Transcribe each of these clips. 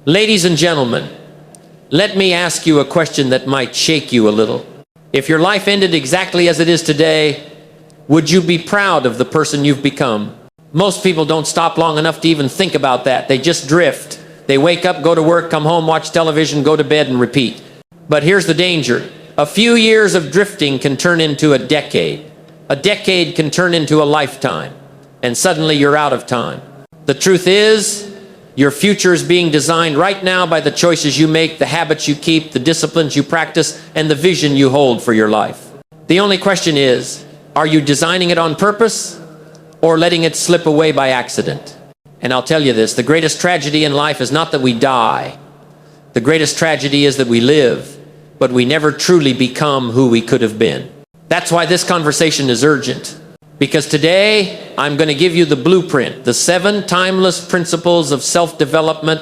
Ladies and gentlemen, let me ask you a question that might shake you a little. If your life ended exactly as it is today, would you be proud of the person you've become? Most people don't stop long enough to even think about that. They just drift. They wake up, go to work, come home, watch television, go to bed, and repeat. But here's the danger. A few years of drifting can turn into a decade. A decade can turn into a lifetime. And suddenly you're out of time. The truth is, your future is being designed right now by the choices you make, the habits you keep, the disciplines you practice, and the vision you hold for your life. The only question is, are you designing it on purpose or letting it slip away by accident? And I'll tell you this, the greatest tragedy in life is not that we die. The greatest tragedy is that we live, but we never truly become who we could have been. That's why this conversation is urgent. Because today, I'm going to give you the blueprint, the 7 timeless principles of self-development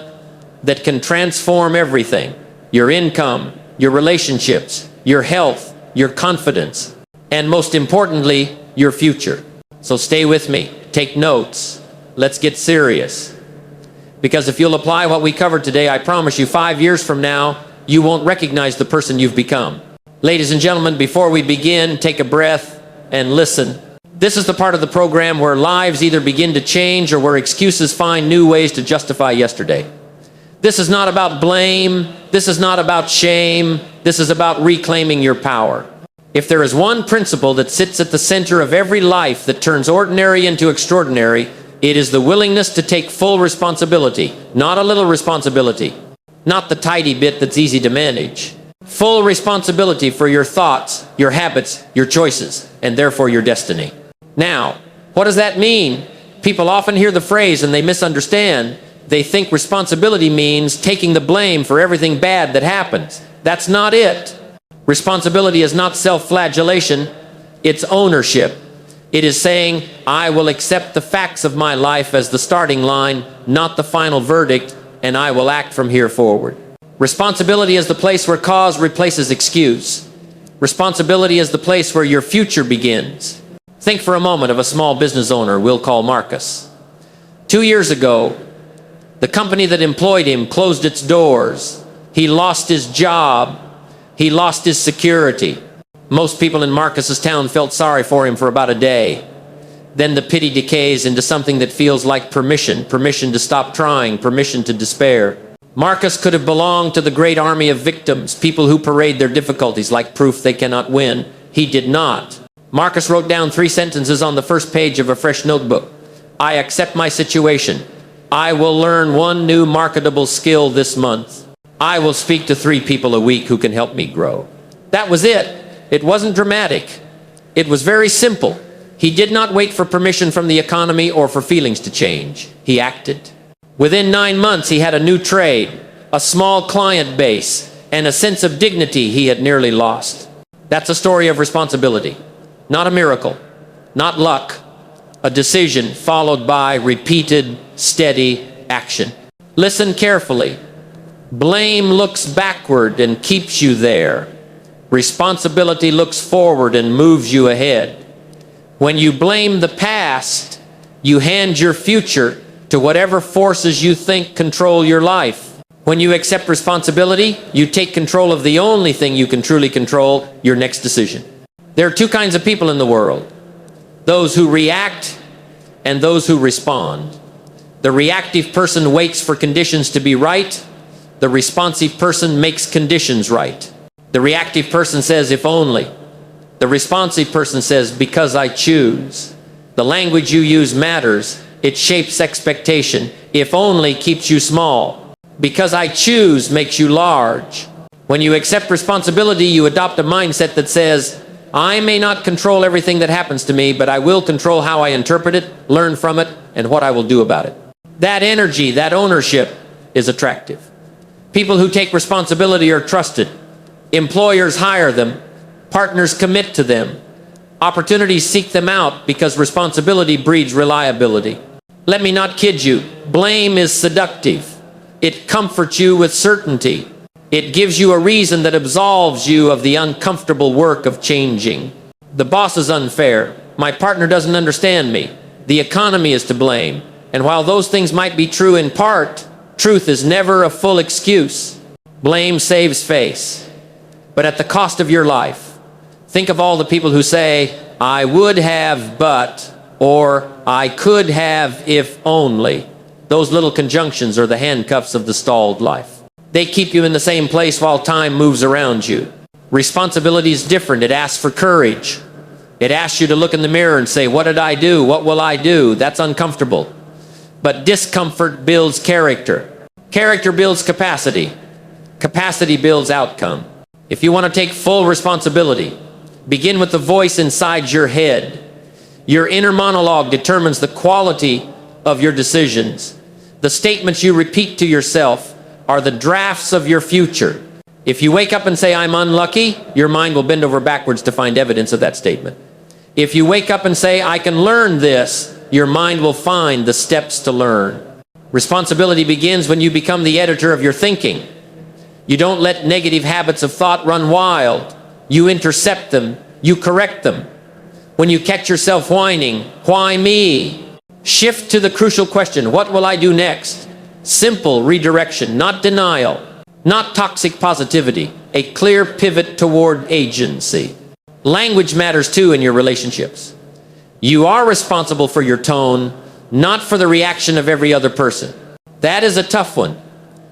that can transform everything. Your income, your relationships, your health, your confidence, and most importantly, your future. So stay with me, take notes, let's get serious. Because if you'll apply what we covered today, I promise you 5 years from now, you won't recognize the person you've become. Ladies and gentlemen, before we begin, take a breath and listen. This is the part of the program where lives either begin to change or where excuses find new ways to justify yesterday. This is not about blame. This is not about shame. This is about reclaiming your power. If there is one principle that sits at the center of every life that turns ordinary into extraordinary, it is the willingness to take full responsibility, not a little responsibility, not the tidy bit that's easy to manage. Full responsibility for your thoughts, your habits, your choices, and therefore your destiny. Now, what does that mean? People often hear the phrase and they misunderstand. They think responsibility means taking the blame for everything bad that happens. That's not it. Responsibility is not self-flagellation, it's ownership. It is saying, I will accept the facts of my life as the starting line, not the final verdict, and I will act from here forward. Responsibility is the place where cause replaces excuse. Responsibility is the place where your future begins. Think for a moment of a small business owner we'll call Marcus. 2 years ago, the company that employed him closed its doors. He lost his job. He lost his security. Most people in Marcus's town felt sorry for him for about a day. Then the pity decays into something that feels like permission to stop trying, permission to despair. Marcus could have belonged to the great army of victims, people who parade their difficulties like proof they cannot win. He did not. Marcus wrote down 3 sentences on the first page of a fresh notebook. I accept my situation. I will learn 1 new marketable skill this month. I will speak to 3 people a week who can help me grow. That was it. It wasn't dramatic. It was very simple. He did not wait for permission from the economy or for feelings to change. He acted. Within 9 months, he had a new trade, a small client base, and a sense of dignity he had nearly lost. That's a story of responsibility. Not a miracle, not luck, a decision followed by repeated, steady action. Listen carefully. Blame looks backward and keeps you there. Responsibility looks forward and moves you ahead. When you blame the past, you hand your future to whatever forces you think control your life. When you accept responsibility, you take control of the only thing you can truly control, your next decision. There are 2 kinds of people in the world. Those who react and those who respond. The reactive person waits for conditions to be right. The responsive person makes conditions right. The reactive person says, if only. The responsive person says, because I choose. The language you use matters. It shapes expectation. If only keeps you small. Because I choose makes you large. When you accept responsibility, you adopt a mindset that says, I may not control everything that happens to me, but I will control how I interpret it, learn from it, and what I will do about it. That energy, that ownership is attractive. People who take responsibility are trusted. Employers hire them. Partners commit to them. Opportunities seek them out because responsibility breeds reliability. Let me not kid you. Blame is seductive. It comforts you with certainty. It gives you a reason that absolves you of the uncomfortable work of changing. The boss is unfair. My partner doesn't understand me. The economy is to blame. And while those things might be true in part, Truth is never a full excuse. Blame saves face, but at the cost of your life. Think of all the people who say, I would have but, or I could have if only. Those little conjunctions are the handcuffs of the stalled life. They keep you in the same place while time moves around you. Responsibility is different. It asks for courage. It asks you to look in the mirror and say, what did I do? What will I do? That's uncomfortable. But discomfort builds character. Character builds capacity. Capacity builds outcome. If you want to take full responsibility, begin with the voice inside your head. Your inner monologue determines the quality of your decisions. The statements you repeat to yourself are the drafts of your future. If you wake up and say, I'm unlucky, your mind will bend over backwards to find evidence of that statement. If you wake up and say, I can learn this, your mind will find the steps to learn. Responsibility begins when you become the editor of your thinking. You don't let negative habits of thought run wild. You intercept them. You correct them. When you catch yourself whining, why me? Shift to the crucial question, what will I do next? Simple redirection, not denial, not toxic positivity, a clear pivot toward agency. Language matters too in your relationships. You are responsible for your tone, not for the reaction of every other person. That is a tough one.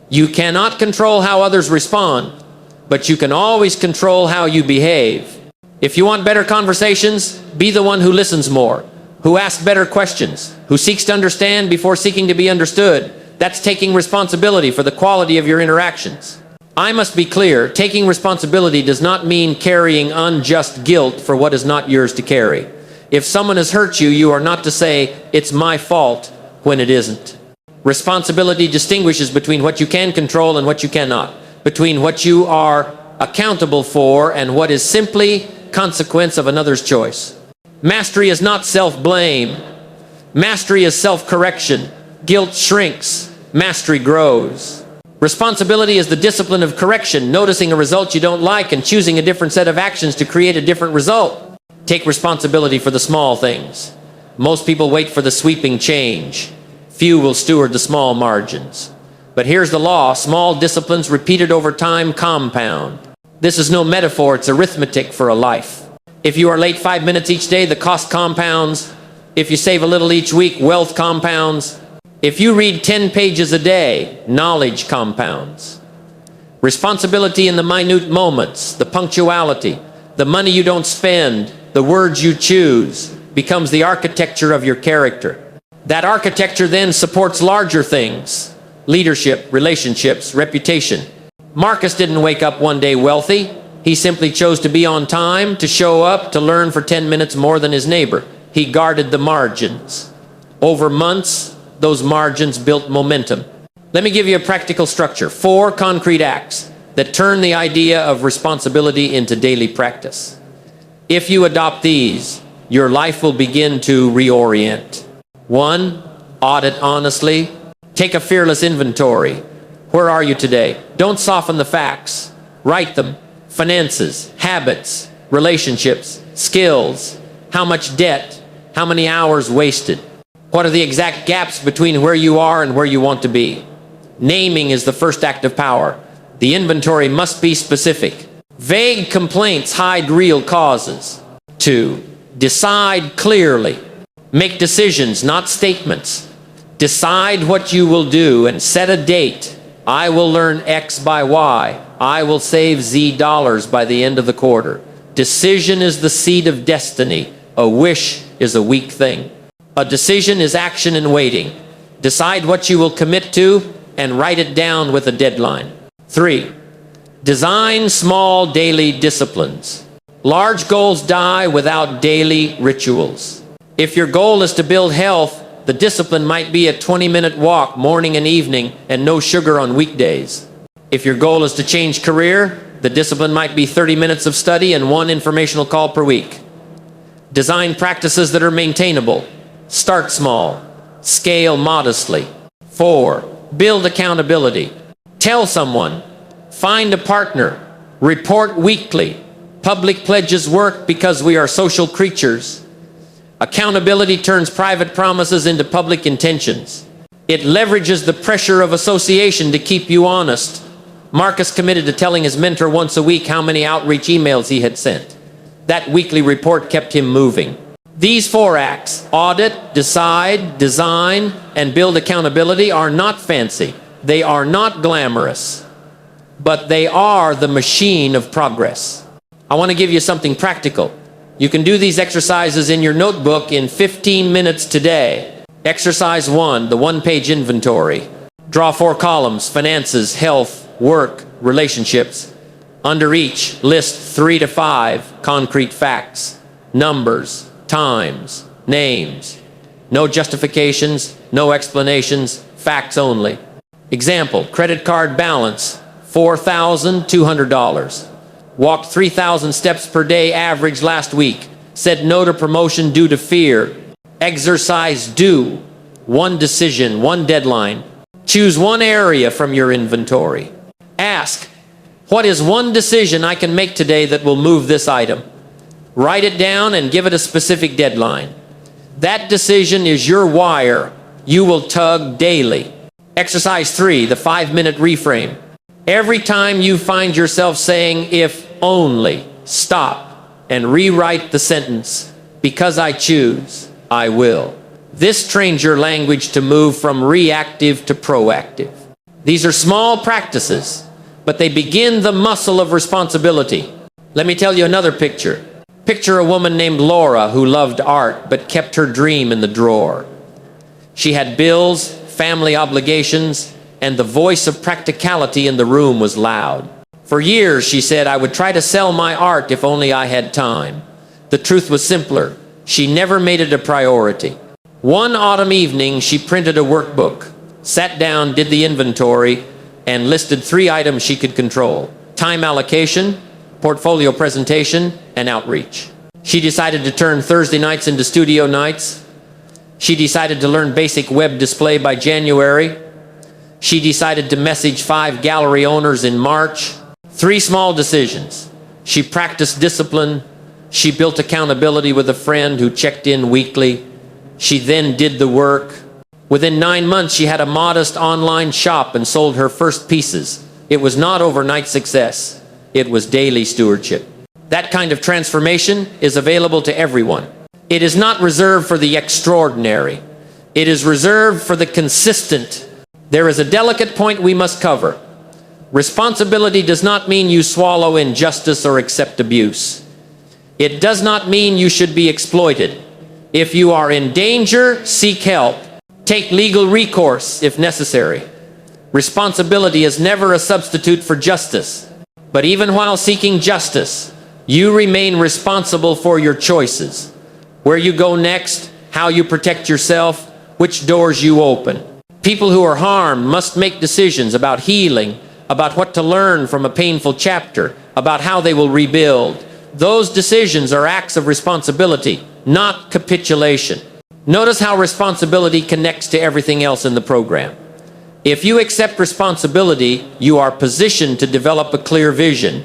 You cannot control how others respond, but you can always control how you behave. If you want better conversations, be the one who listens more, who asks better questions, who seeks to understand before seeking to be understood. That's taking responsibility for the quality of your interactions. I must be clear, taking responsibility does not mean carrying unjust guilt for what is not yours to carry. If someone has hurt you, you are not to say, it's my fault, when it isn't. Responsibility distinguishes between what you can control and what you cannot, between what you are accountable for and what is simply consequence of another's choice. Mastery is not self-blame. Mastery is self-correction. Guilt shrinks. Mastery grows. Responsibility is the discipline of correction, noticing a result you don't like and choosing a different set of actions to create a different result. Take responsibility for the small things. Most people wait for the sweeping change. Few will steward the small margins. But here's the law. Small disciplines repeated over time compound. This is no metaphor, it's arithmetic for a life. If you are late 5 minutes each day, the cost compounds. If you save a little each week, wealth compounds. If you read 10 pages a day, knowledge compounds. Responsibility in the minute moments, the punctuality, the money you don't spend, the words you choose, becomes the architecture of your character. That architecture then supports larger things: leadership, relationships, reputation. Marcus didn't wake up one day wealthy. He simply chose to be on time, to show up, to learn for 10 minutes more than his neighbor. He guarded the margins. Over months, those margins built momentum. Let me give you a practical structure. 4 concrete acts that turn the idea of responsibility into daily practice. If you adopt these, your life will begin to reorient. 1, audit honestly. Take a fearless inventory. Where are you today? Don't soften the facts. Write them. Finances, habits, relationships, skills. How much debt? How many hours wasted? What are the exact gaps between where you are and where you want to be? Naming is the first act of power. The inventory must be specific. Vague complaints hide real causes. 2, decide clearly. Make decisions, not statements. Decide what you will do and set a date. I will learn X by Y. I will save Z dollars by the end of the quarter. Decision is the seed of destiny. A wish is a weak thing. A decision is action in waiting. Decide what you will commit to and write it down with a deadline. 3, design small daily disciplines. Large goals die without daily rituals. If your goal is to build health, the discipline might be a 20-minute walk morning and evening and no sugar on weekdays. If your goal is to change career, the discipline might be 30 minutes of study and 1 informational call per week. Design practices that are maintainable. Start small. Scale modestly. 4, build accountability. Tell someone. Find a partner. Report weekly. Public pledges work because we are social creatures. Accountability turns private promises into public intentions. It leverages the pressure of association to keep you honest. Marcus committed to telling his mentor once a week how many outreach emails he had sent. That weekly report kept him moving. These 4 acts, audit, decide, design, and build accountability, are not fancy. They are not glamorous, but they are the machine of progress. I want to give you something practical. You can do these exercises in your notebook in 15 minutes today. Exercise 1, the 1-page inventory. Draw 4 columns: finances, health, work, relationships. Under each, list 3 to 5 concrete facts, numbers, times, names. No justifications, no explanations, facts only. Example: credit card balance, $4,200. Walked 3,000 steps per day average last week. Said no to promotion due to fear. Exercise do. 1 decision, 1 deadline. Choose 1 area from your inventory. Ask, what is 1 decision I can make today that will move this item? Write it down and give it a specific deadline. That decision is your wire. You will tug daily. Exercise 3, the 5-minute reframe. Every time you find yourself saying, if only, stop and rewrite the sentence, because I choose, I will. This trains your language to move from reactive to proactive. These are small practices, but they begin the muscle of responsibility. Let me tell you another picture. Picture a woman named Laura who loved art but kept her dream in the drawer. She had bills, family obligations, and the voice of practicality in the room was loud. For years, she said, I would try to sell my art if only I had time. The truth was simpler. She never made it a priority. One autumn evening, she printed a workbook, sat down, did the inventory, and listed 3 items she could control: time allocation, portfolio presentation, and outreach. She decided to turn Thursday nights into studio nights. She decided to learn basic web display by January. She decided to message 5 gallery owners in March. 3 small decisions. She practiced discipline. She built accountability with a friend who checked in weekly. She then did the work. Within 9 months, she had a modest online shop and sold her first pieces. It was not overnight success. It was daily stewardship. That kind of transformation is available to everyone. It is not reserved for the extraordinary. It is reserved for the consistent. There is a delicate point we must cover. Responsibility does not mean you swallow injustice or accept abuse. It does not mean you should be exploited. If you are in danger, seek help. Take legal recourse if necessary. Responsibility is never a substitute for justice. But even while seeking justice, you remain responsible for your choices. Where you go next, how you protect yourself, which doors you open. People who are harmed must make decisions about healing, about what to learn from a painful chapter, about how they will rebuild. Those decisions are acts of responsibility, not capitulation. Notice how responsibility connects to everything else in the program. If you accept responsibility, you are positioned to develop a clear vision.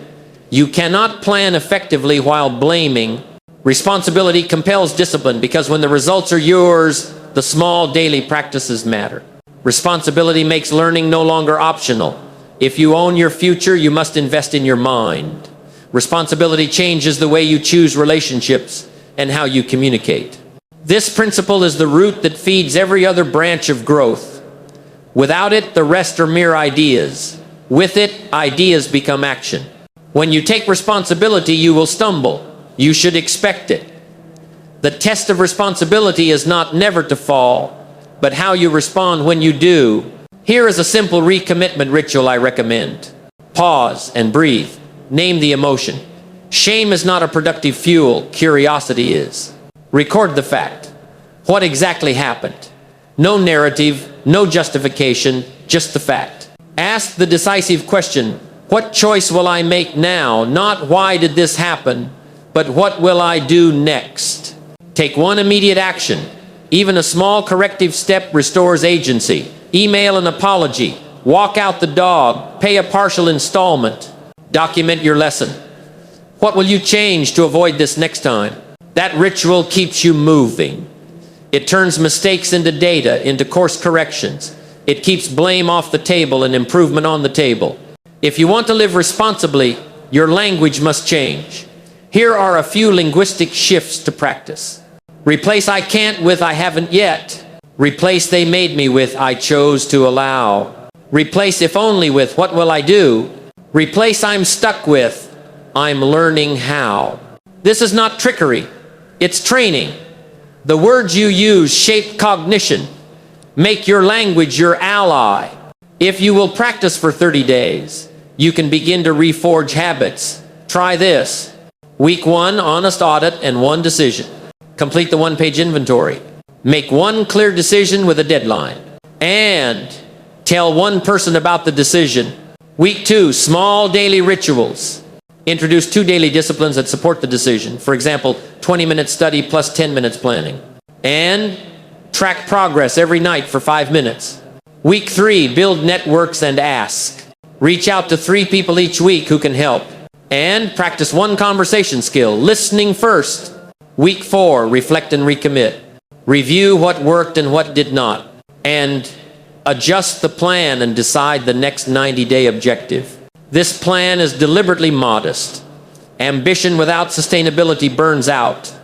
You cannot plan effectively while blaming. Responsibility compels discipline because when the results are yours, the small daily practices matter. Responsibility makes learning no longer optional. If you own your future, you must invest in your mind. Responsibility changes the way you choose relationships and how you communicate. This principle is the root that feeds every other branch of growth. Without it, the rest are mere ideas. With it, ideas become action. When you take responsibility, you will stumble. You should expect it. The test of responsibility is not never to fall, but how you respond when you do. Here is a simple recommitment ritual I recommend. Pause and breathe. Name the emotion. Shame is not a productive fuel. Curiosity is. Record the fact. What exactly happened? No narrative, no justification, just the fact. Ask the decisive question, what choice will I make now? Not why did this happen, but what will I do next? Take one immediate action. Even a small corrective step restores agency. Email an apology. Walk out the dog. Pay a partial installment. Document your lesson. What will you change to avoid this next time? That ritual keeps you moving. It turns mistakes into data, into course corrections. It keeps blame off the table and improvement on the table. If you want to live responsibly, your language must change. Here are a few linguistic shifts to practice. Replace I can't with I haven't yet. Replace they made me with I chose to allow. Replace if only with what will I do. Replace I'm stuck with I'm learning how. This is not trickery, it's training. The words you use shape cognition. Make your language your ally. If you will practice for 30 days, you can begin to reforge habits. Try this. Week 1, honest audit and 1 decision. Complete the 1-page inventory. Make 1 clear decision with a deadline. And tell 1 person about the decision. Week 2, small daily rituals. Introduce 2 daily disciplines that support the decision. For example, 20-minute study plus 10 minutes planning. And track progress every night for 5 minutes. Week 3, build networks and ask. Reach out to 3 people each week who can help. And practice 1 conversation skill, listening first. Week 4, reflect and recommit. Review what worked and what did not. And adjust the plan and decide the next 90-day objective. This plan is deliberately modest. Ambition without sustainability burns out.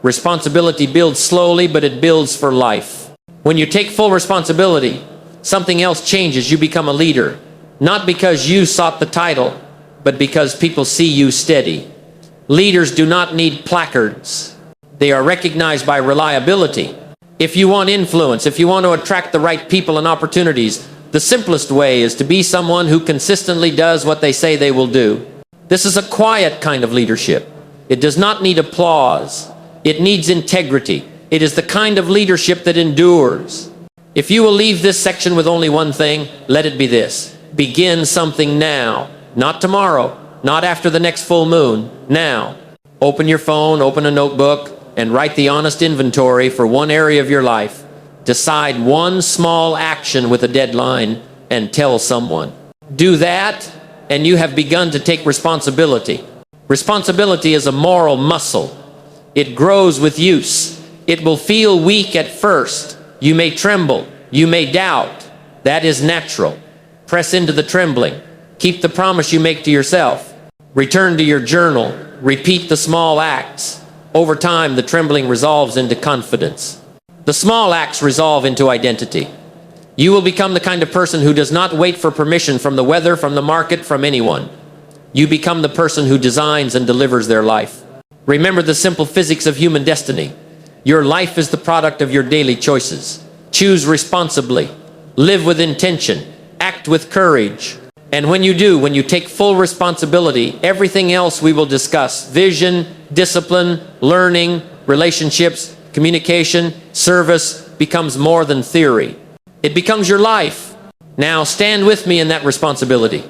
Responsibility builds slowly, but it builds for life. When you take full responsibility, something else changes. You become a leader, not because you sought the title, but because people see you steady. Leaders do not need placards. They are recognized by reliability. If you want influence, if you want to attract the right people and opportunities, the simplest way is to be someone who consistently does what they say they will do. This is a quiet kind of leadership. It does not need applause. It needs integrity. It is the kind of leadership that endures. If you will leave this section with only one thing, let it be this. Begin something now. Not tomorrow. Not after the next full moon. Now. Open your phone, open a notebook, and write the honest inventory for one area of your life. Decide 1 small action with a deadline and tell someone. Do that, and you have begun to take responsibility. Responsibility is a moral muscle. It grows with use. It will feel weak at first. You may tremble. You may doubt. That is natural. Press into the trembling. Keep the promise you make to yourself. Return to your journal. Repeat the small acts. Over time, the trembling resolves into confidence. The small acts resolve into identity. You will become the kind of person who does not wait for permission from the weather, from the market, from anyone. You become the person who designs and delivers their life. Remember the simple physics of human destiny. Your life is the product of your daily choices. Choose responsibly. Live with intention. Act with courage. And when you do, when you take full responsibility, everything else we will discuss, vision, discipline, learning, relationships, communication, service, becomes more than theory. It becomes your life. Now stand with me in that responsibility.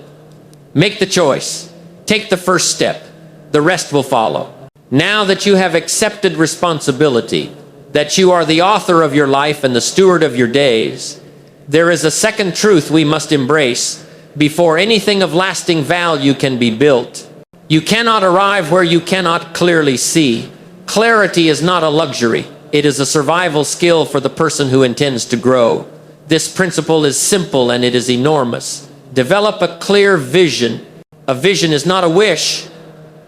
Make the choice. Take the first step. The rest will follow. Now that you have accepted responsibility, that you are the author of your life and the steward of your days, there is a second truth we must embrace before anything of lasting value can be built. You cannot arrive where you cannot clearly see. Clarity is not a luxury. It is a survival skill for the person who intends to grow. This principle is simple and it is enormous. Develop a clear vision. A vision is not a wish.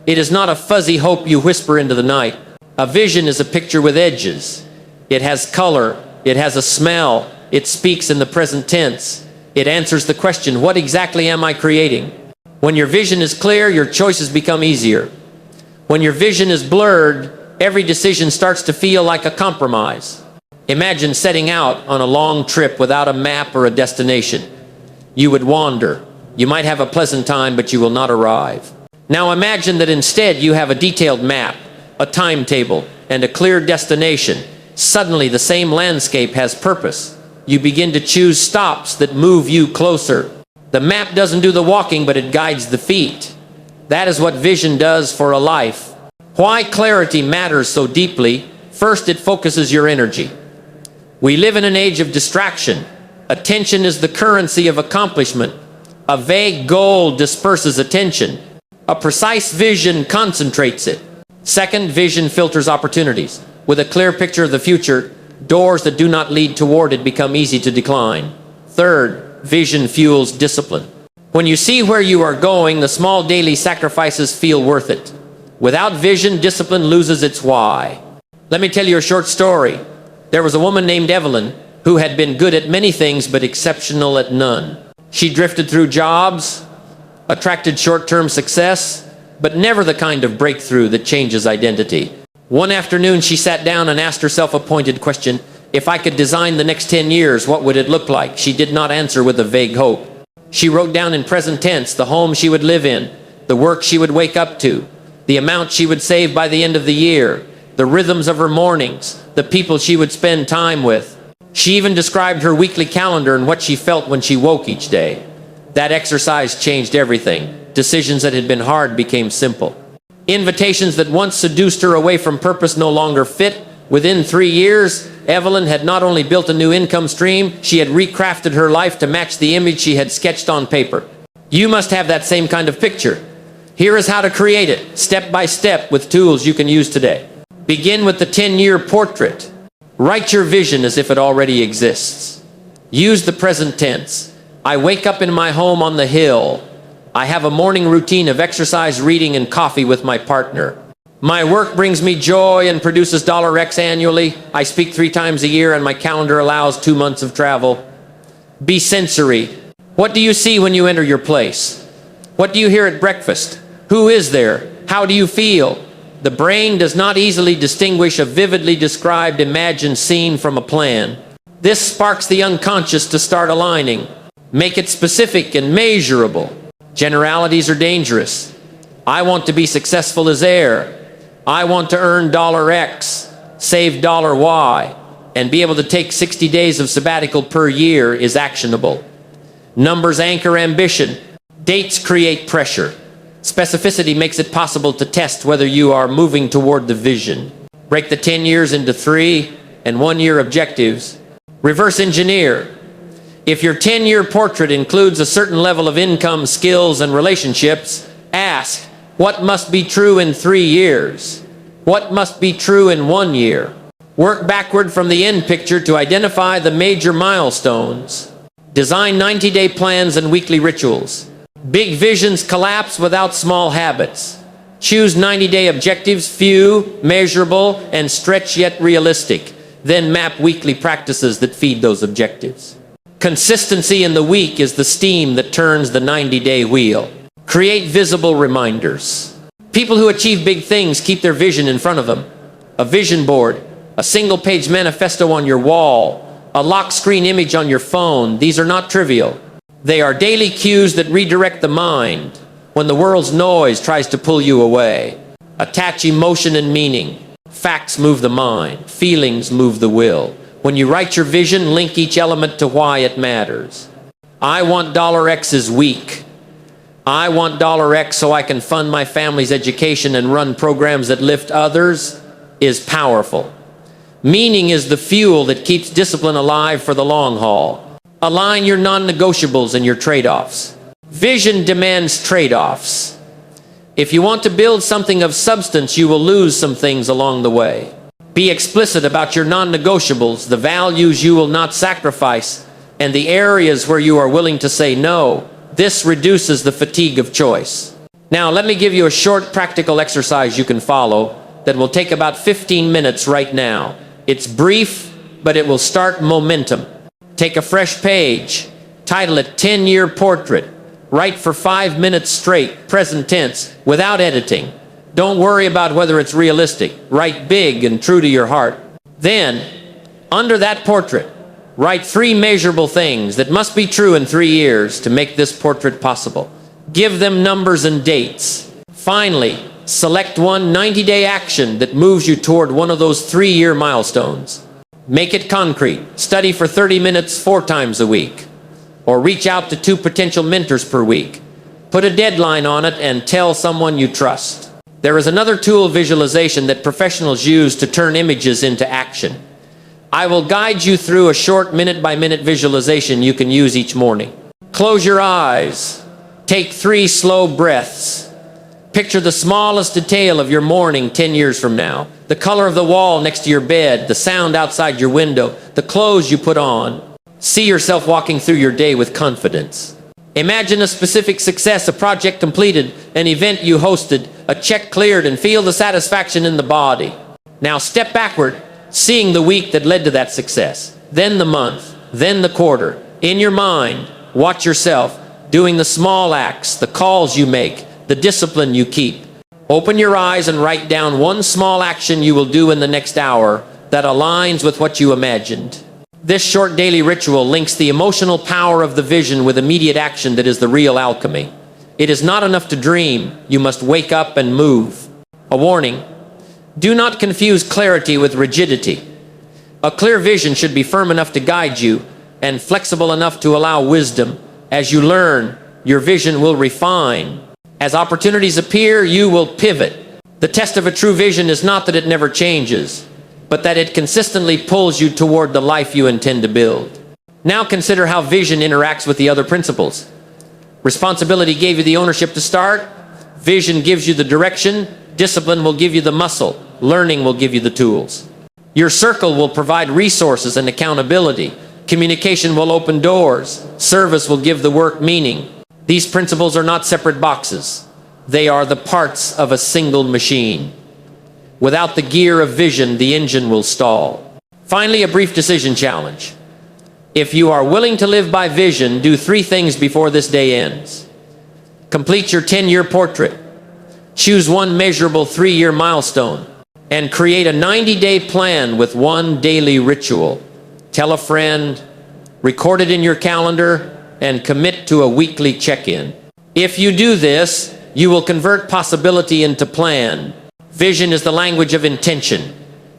It is not a fuzzy hope you whisper into the night. A vision is a picture with edges. It has color. It has a smell. It speaks in the present tense. It answers the question, what exactly am I creating? When your vision is clear, your choices become easier. When your vision is blurred, every decision starts to feel like a compromise. Imagine setting out on a long trip without a map or a destination. You would wander. You might have a pleasant time, but you will not arrive. Now imagine that instead you have a detailed map, a timetable, and a clear destination. Suddenly the same landscape has purpose. You begin to choose stops that move you closer. The map doesn't do the walking, but it guides the feet. That is what vision does for a life. Why clarity matters so deeply? First, it focuses your energy. We live in an age of distraction. Attention is the currency of accomplishment. A vague goal disperses attention. A precise vision concentrates it. Second, vision filters opportunities. With a clear picture of the future, Doors that do not lead toward it become easy to decline. Third, vision fuels discipline. When you see where you are going, the small daily sacrifices feel worth it. Without vision, discipline loses its why. Let me tell you a short story. There was a woman named Evelyn who had been good at many things but exceptional at none. She drifted through jobs, attracted short-term success, but never the kind of breakthrough that changes identity. One afternoon, she sat down and asked herself a pointed question: if I could design the next 10 years, what would it look like? She did not answer with a vague hope. She wrote down in present tense the home she would live in, the work she would wake up to, the amount she would save by the end of the year, the rhythms of her mornings, the people she would spend time with. She even described her weekly calendar and what she felt when she woke each day. That exercise changed everything. Decisions that had been hard became simple. Invitations that once seduced her away from purpose no longer fit. Within 3 years, Evelyn had not only built a new income stream, she had recrafted her life to match the image she had sketched on paper. You must have that same kind of picture. Here is how to create it, step by step, with tools you can use today. Begin with the 10-year portrait. Write your vision as if it already exists. Use the present tense. I wake up in my home on the hill. I have a morning routine of exercise, reading, and coffee with my partner. My work brings me joy and produces $X annually. I speak 3 times a year and my calendar allows 2 months of travel. Be sensory. What do you see when you enter your place? What do you hear at breakfast? Who is there? How do you feel? The brain does not easily distinguish a vividly described imagined scene from a plan. This sparks the unconscious to start aligning. Make it specific and measurable. Generalities are dangerous. I want to be successful as air. I want to earn $X, save $Y, and be able to take 60 days of sabbatical per year is actionable. Numbers anchor ambition. Dates create pressure. Specificity makes it possible to test whether you are moving toward the vision. Break the 10 years into 3 and 1 year objectives. Reverse engineer. If your 10-year portrait includes a certain level of income, skills, and relationships, ask, what must be true in 3 years? What must be true in 1 year? Work backward from the end picture to identify the major milestones. Design 90-day plans and weekly rituals. Big visions collapse without small habits. Choose 90-day objectives, few, measurable, and stretch yet realistic. Then map weekly practices that feed those objectives. Consistency in the week is the steam that turns the 90-day wheel. Create visible reminders. People who achieve big things keep their vision in front of them. A vision board, a single-page manifesto on your wall, a lock screen image on your phone. These are not trivial. They are daily cues that redirect the mind when the world's noise tries to pull you away. Attach emotion and meaning. Facts move the mind. Feelings move the will. When you write your vision, link each element to why it matters. I want $X is weak. I want $X so I can fund my family's education and run programs that lift others is powerful. Meaning is the fuel that keeps discipline alive for the long haul. Align your non-negotiables and your trade-offs. Vision demands trade-offs. If you want to build something of substance, you will lose some things along the way. Be explicit about your non-negotiables, the values you will not sacrifice, and the areas where you are willing to say no. This reduces the fatigue of choice. Now, let me give you a short practical exercise you can follow that will take about 15 minutes right now. It's brief, but it will start momentum. Take a fresh page, title it 10-year portrait. Write for 5 minutes straight, present tense, without editing. Don't worry about whether it's realistic. Write big and true to your heart. Then, under that portrait, write 3 measurable things that must be true in 3 years to make this portrait possible. Give them numbers and dates. Finally, select one 90-day action that moves you toward one of those 3-year milestones. Make it concrete. Study for 30 minutes 4 times a week. Or reach out to 2 potential mentors per week. Put a deadline on it and tell someone you trust. There is another tool, visualization, that professionals use to turn images into action. I will guide you through a short minute-by-minute visualization you can use each morning. Close your eyes. Take 3 slow breaths. Picture the smallest detail of your morning 10 years from now. The The color of the wall next to your bed, the sound outside your window, the clothes you put on. See yourself walking through your day with confidence. Imagine a specific success, a project completed, an event you hosted, a check cleared, and feel the satisfaction in the body. Now step backward, seeing the week that led to that success, then the month, then the quarter. In your mind, watch yourself doing the small acts, the calls you make, the discipline you keep. Open your eyes and write down one small action you will do in the next hour that aligns with what you imagined. This short daily ritual links the emotional power of the vision with immediate action that is the real alchemy. It is not enough to dream. You must wake up and move. A warning: do not confuse clarity with rigidity. A clear vision should be firm enough to guide you and flexible enough to allow wisdom. As you learn, your vision will refine. As opportunities appear, you will pivot. The test of a true vision is not that it never changes, but that it consistently pulls you toward the life you intend to build. Now consider how vision interacts with the other principles. Responsibility gave you the ownership to start. Vision gives you the direction. Discipline will give you the muscle. Learning will give you the tools. Your circle will provide resources and accountability. Communication will open doors. Service will give the work meaning. These principles are not separate boxes. They are the parts of a single machine. Without the gear of vision, the engine will stall. Finally, a brief decision challenge. If you are willing to live by vision, do 3 things before this day ends. Complete your 10-year portrait. Choose one measurable 3-year milestone. And create a 90-day plan with one daily ritual. Tell a friend, record it in your calendar, and commit to a weekly check-in. If you do this, you will convert possibility into plan. Vision is the language of intention.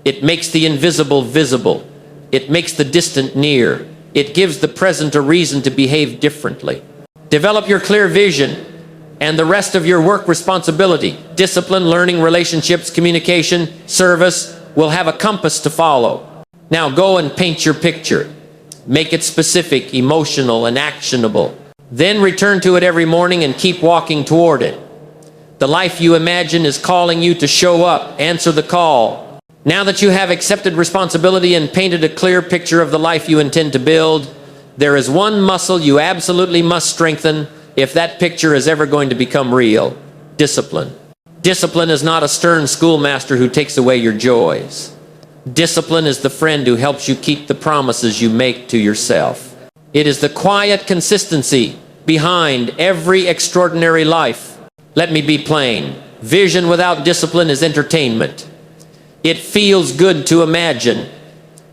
It makes the invisible visible. It makes the distant near. It gives the present a reason to behave differently. Develop your clear vision, and the rest of your work responsibility, discipline, learning, relationships, communication, service, will have a compass to follow. Now go and paint your picture. Make it specific, emotional, and actionable. Then return to it every morning and keep walking toward it. The life you imagine is calling you to show up, answer the call. Now that you have accepted responsibility and painted a clear picture of the life you intend to build, there is one muscle you absolutely must strengthen if that picture is ever going to become real: discipline. Discipline is not a stern schoolmaster who takes away your joys. Discipline is the friend who helps you keep the promises you make to yourself. It is the quiet consistency behind every extraordinary life. Let me be plain. Vision without discipline is entertainment. It feels good to imagine.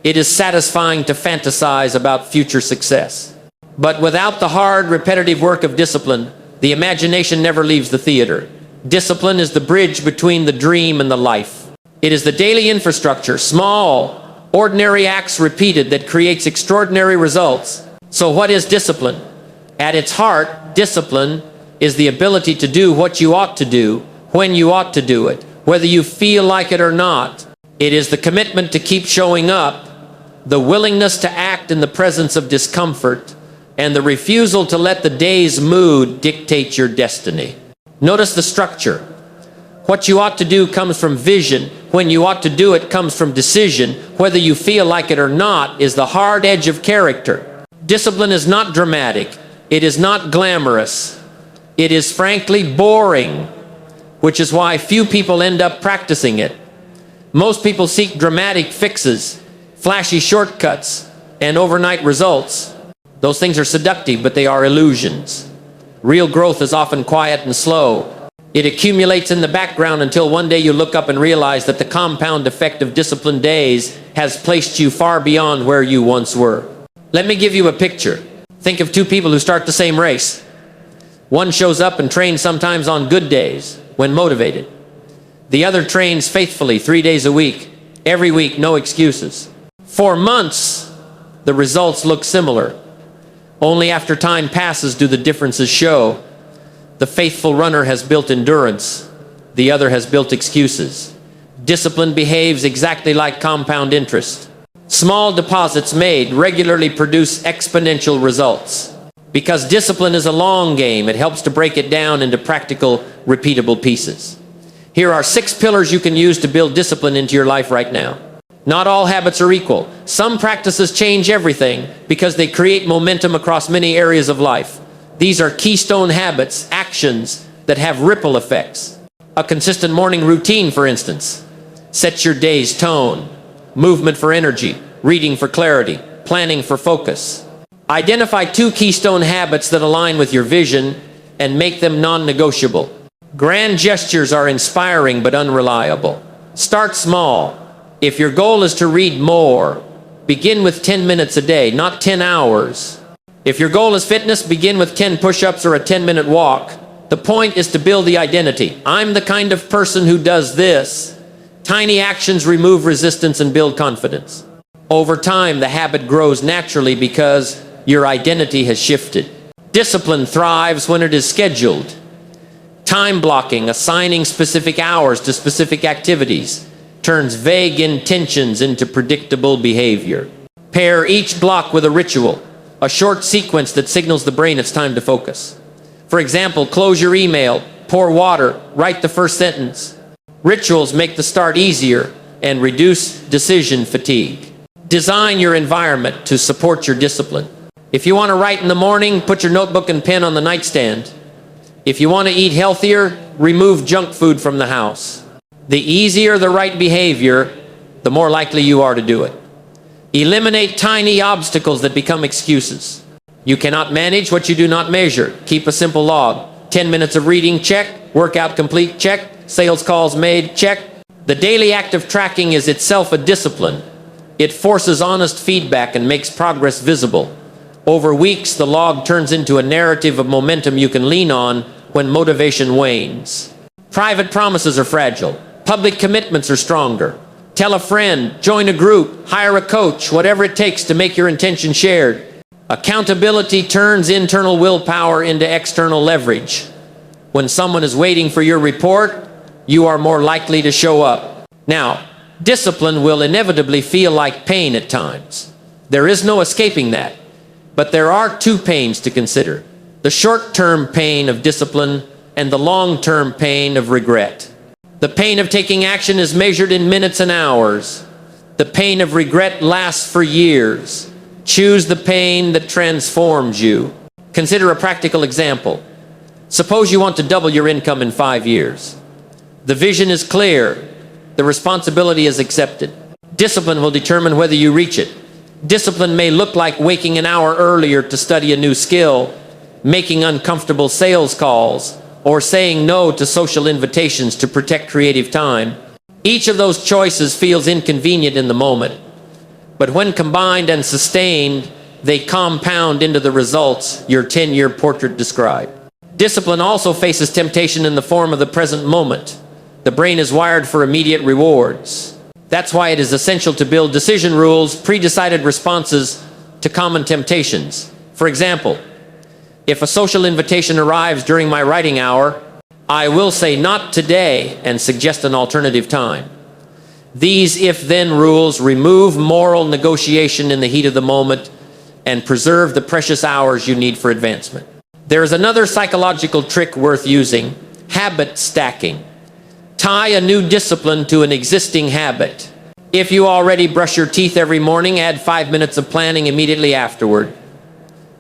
It is satisfying to fantasize about future success. But without the hard, repetitive work of discipline, the imagination never leaves the theater. Discipline is the bridge between the dream and the life. It is the daily infrastructure, small, ordinary acts repeated, that creates extraordinary results. So what is discipline? At its heart, discipline is the ability to do what you ought to do, when you ought to do it, whether you feel like it or not. It is the commitment to keep showing up, the willingness to act in the presence of discomfort, and the refusal to let the day's mood dictate your destiny. Notice the structure. What you ought to do comes from vision. When you ought to do it comes from decision. Whether you feel like it or not is the hard edge of character. Discipline is not dramatic. It is not glamorous. It is frankly boring, which is why few people end up practicing it. Most people seek dramatic fixes, flashy shortcuts, and overnight results. Those things are seductive, but they are illusions. Real growth is often quiet and slow. It accumulates in the background until one day you look up and realize that the compound effect of disciplined days has placed you far beyond where you once were. Let me give you a picture. Think of 2 people who start the same race. One shows up and trains sometimes on good days, when motivated. The other trains faithfully 3 days a week, every week, no excuses. For months, the results look similar. Only after time passes do the differences show. The faithful runner has built endurance. The other has built excuses. Discipline behaves exactly like compound interest. Small deposits made regularly produce exponential results. Because discipline is a long game, it helps to break it down into practical, repeatable pieces. Here are 6 pillars you can use to build discipline into your life right now. Not all habits are equal. Some practices change everything because they create momentum across many areas of life. These are keystone habits, actions that have ripple effects. A consistent morning routine, for instance, sets your day's tone. Movement for energy, reading for clarity, planning for focus. Identify 2 keystone habits that align with your vision and make them non-negotiable. Grand gestures are inspiring but unreliable. Start small. If your goal is to read more, begin with 10 minutes a day, not 10 hours. If your goal is fitness, begin with 10 push-ups or a 10-minute walk. The point is to build the identity. I'm the kind of person who does this. Tiny actions remove resistance and build confidence. Over time, the habit grows naturally because your identity has shifted. Discipline thrives when it is scheduled. Time blocking, assigning specific hours to specific activities, turns vague intentions into predictable behavior. Pair each block with a ritual, a short sequence that signals the brain it's time to focus. For example, close your email, pour water, write the first sentence. Rituals make the start easier and reduce decision fatigue. Design your environment to support your discipline. If you want to write in the morning, put your notebook and pen on the nightstand. If you want to eat healthier, remove junk food from the house. The easier the right behavior, the more likely you are to do it. Eliminate tiny obstacles that become excuses. You cannot manage what you do not measure. Keep a simple log. 10 minutes of reading, check. Workout complete, check. Sales calls made, check. The daily act of tracking is itself a discipline. It forces honest feedback and makes progress visible. Over weeks, the log turns into a narrative of momentum you can lean on when motivation wanes. Private promises are fragile. Public commitments are stronger. Tell a friend, join a group, hire a coach, whatever it takes to make your intention shared. Accountability turns internal willpower into external leverage. When someone is waiting for your report, you are more likely to show up. Now, discipline will inevitably feel like pain at times. There is no escaping that. But there are 2 pains to consider: the short-term pain of discipline and the long-term pain of regret. The pain of taking action is measured in minutes and hours. The pain of regret lasts for years. Choose the pain that transforms you. Consider a practical example. Suppose you want to double your income in 5 years. The vision is clear. The responsibility is accepted. Discipline will determine whether you reach it. Discipline may look like waking an hour earlier to study a new skill, making uncomfortable sales calls, or saying no to social invitations to protect creative time. Each of those choices feels inconvenient in the moment, but when combined and sustained, they compound into the results your 10-year portrait described. Discipline also faces temptation in the form of the present moment. The brain is wired for immediate rewards. That's why it is essential to build decision rules, pre-decided responses to common temptations. For example, if a social invitation arrives during my writing hour, I will say not today and suggest an alternative time. These if-then rules remove moral negotiation in the heat of the moment and preserve the precious hours you need for advancement. There is another psychological trick worth using: habit stacking. Tie a new discipline to an existing habit. If you already brush your teeth every morning, add 5 minutes of planning immediately afterward.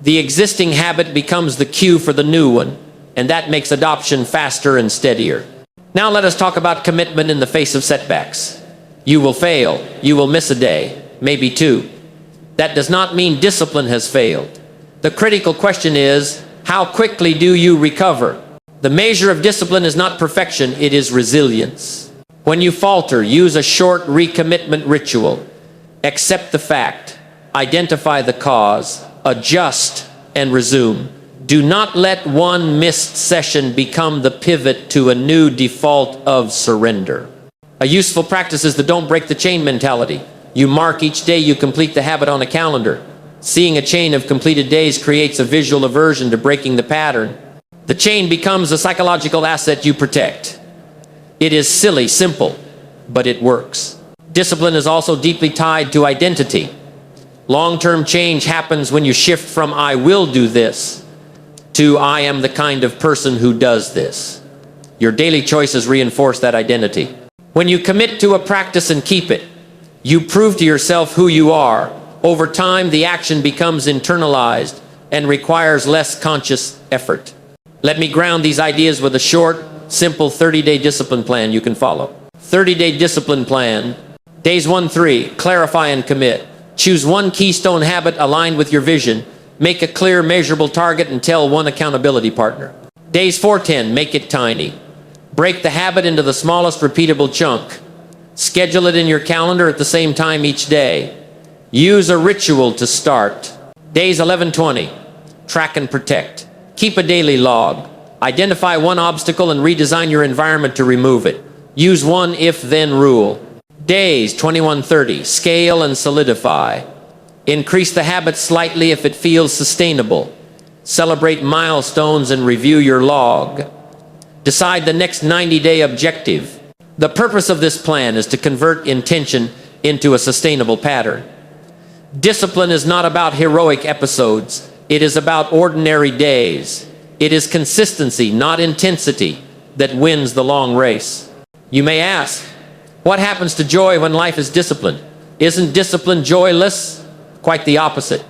The existing habit becomes the cue for the new one, and that makes adoption faster and steadier. Now let us talk about commitment in the face of setbacks. You will fail. You will miss a day, maybe 2. That does not mean discipline has failed. The critical question is, how quickly do you recover? The measure of discipline is not perfection, it is resilience. When you falter, use a short recommitment ritual. Accept the fact, identify the cause, adjust, and resume. Do not let one missed session become the pivot to a new default of surrender. A useful practice is the don't break the chain mentality. You mark each day you complete the habit on a calendar. Seeing a chain of completed days creates a visual aversion to breaking the pattern. The chain becomes a psychological asset you protect. It is silly, simple, but it works. Discipline is also deeply tied to identity. Long-term change happens when you shift from "I will do this" to "I am the kind of person who does this." Your daily choices reinforce that identity. When you commit to a practice and keep it, you prove to yourself who you are. Over time, the action becomes internalized and requires less conscious effort. Let me ground these ideas with a short, simple 30-day discipline plan you can follow. 30-day discipline plan. Days 1-3, clarify and commit. Choose one keystone habit aligned with your vision. Make a clear, measurable target and tell one accountability partner. Days 4-10, make it tiny. Break the habit into the smallest repeatable chunk. Schedule it in your calendar at the same time each day. Use a ritual to start. Days 11-20, track and protect. Keep a daily log. Identify one obstacle and redesign your environment to remove it. Use one if-then rule. Days 21-30, scale and solidify. Increase the habit slightly if it feels sustainable. Celebrate milestones and review your log. Decide the next 90-day objective. The purpose of this plan is to convert intention into a sustainable pattern. Discipline is not about heroic episodes. It is about ordinary days. It is consistency, not intensity, that wins the long race. You may ask, what happens to joy when life is disciplined? Isn't discipline joyless? Quite the opposite.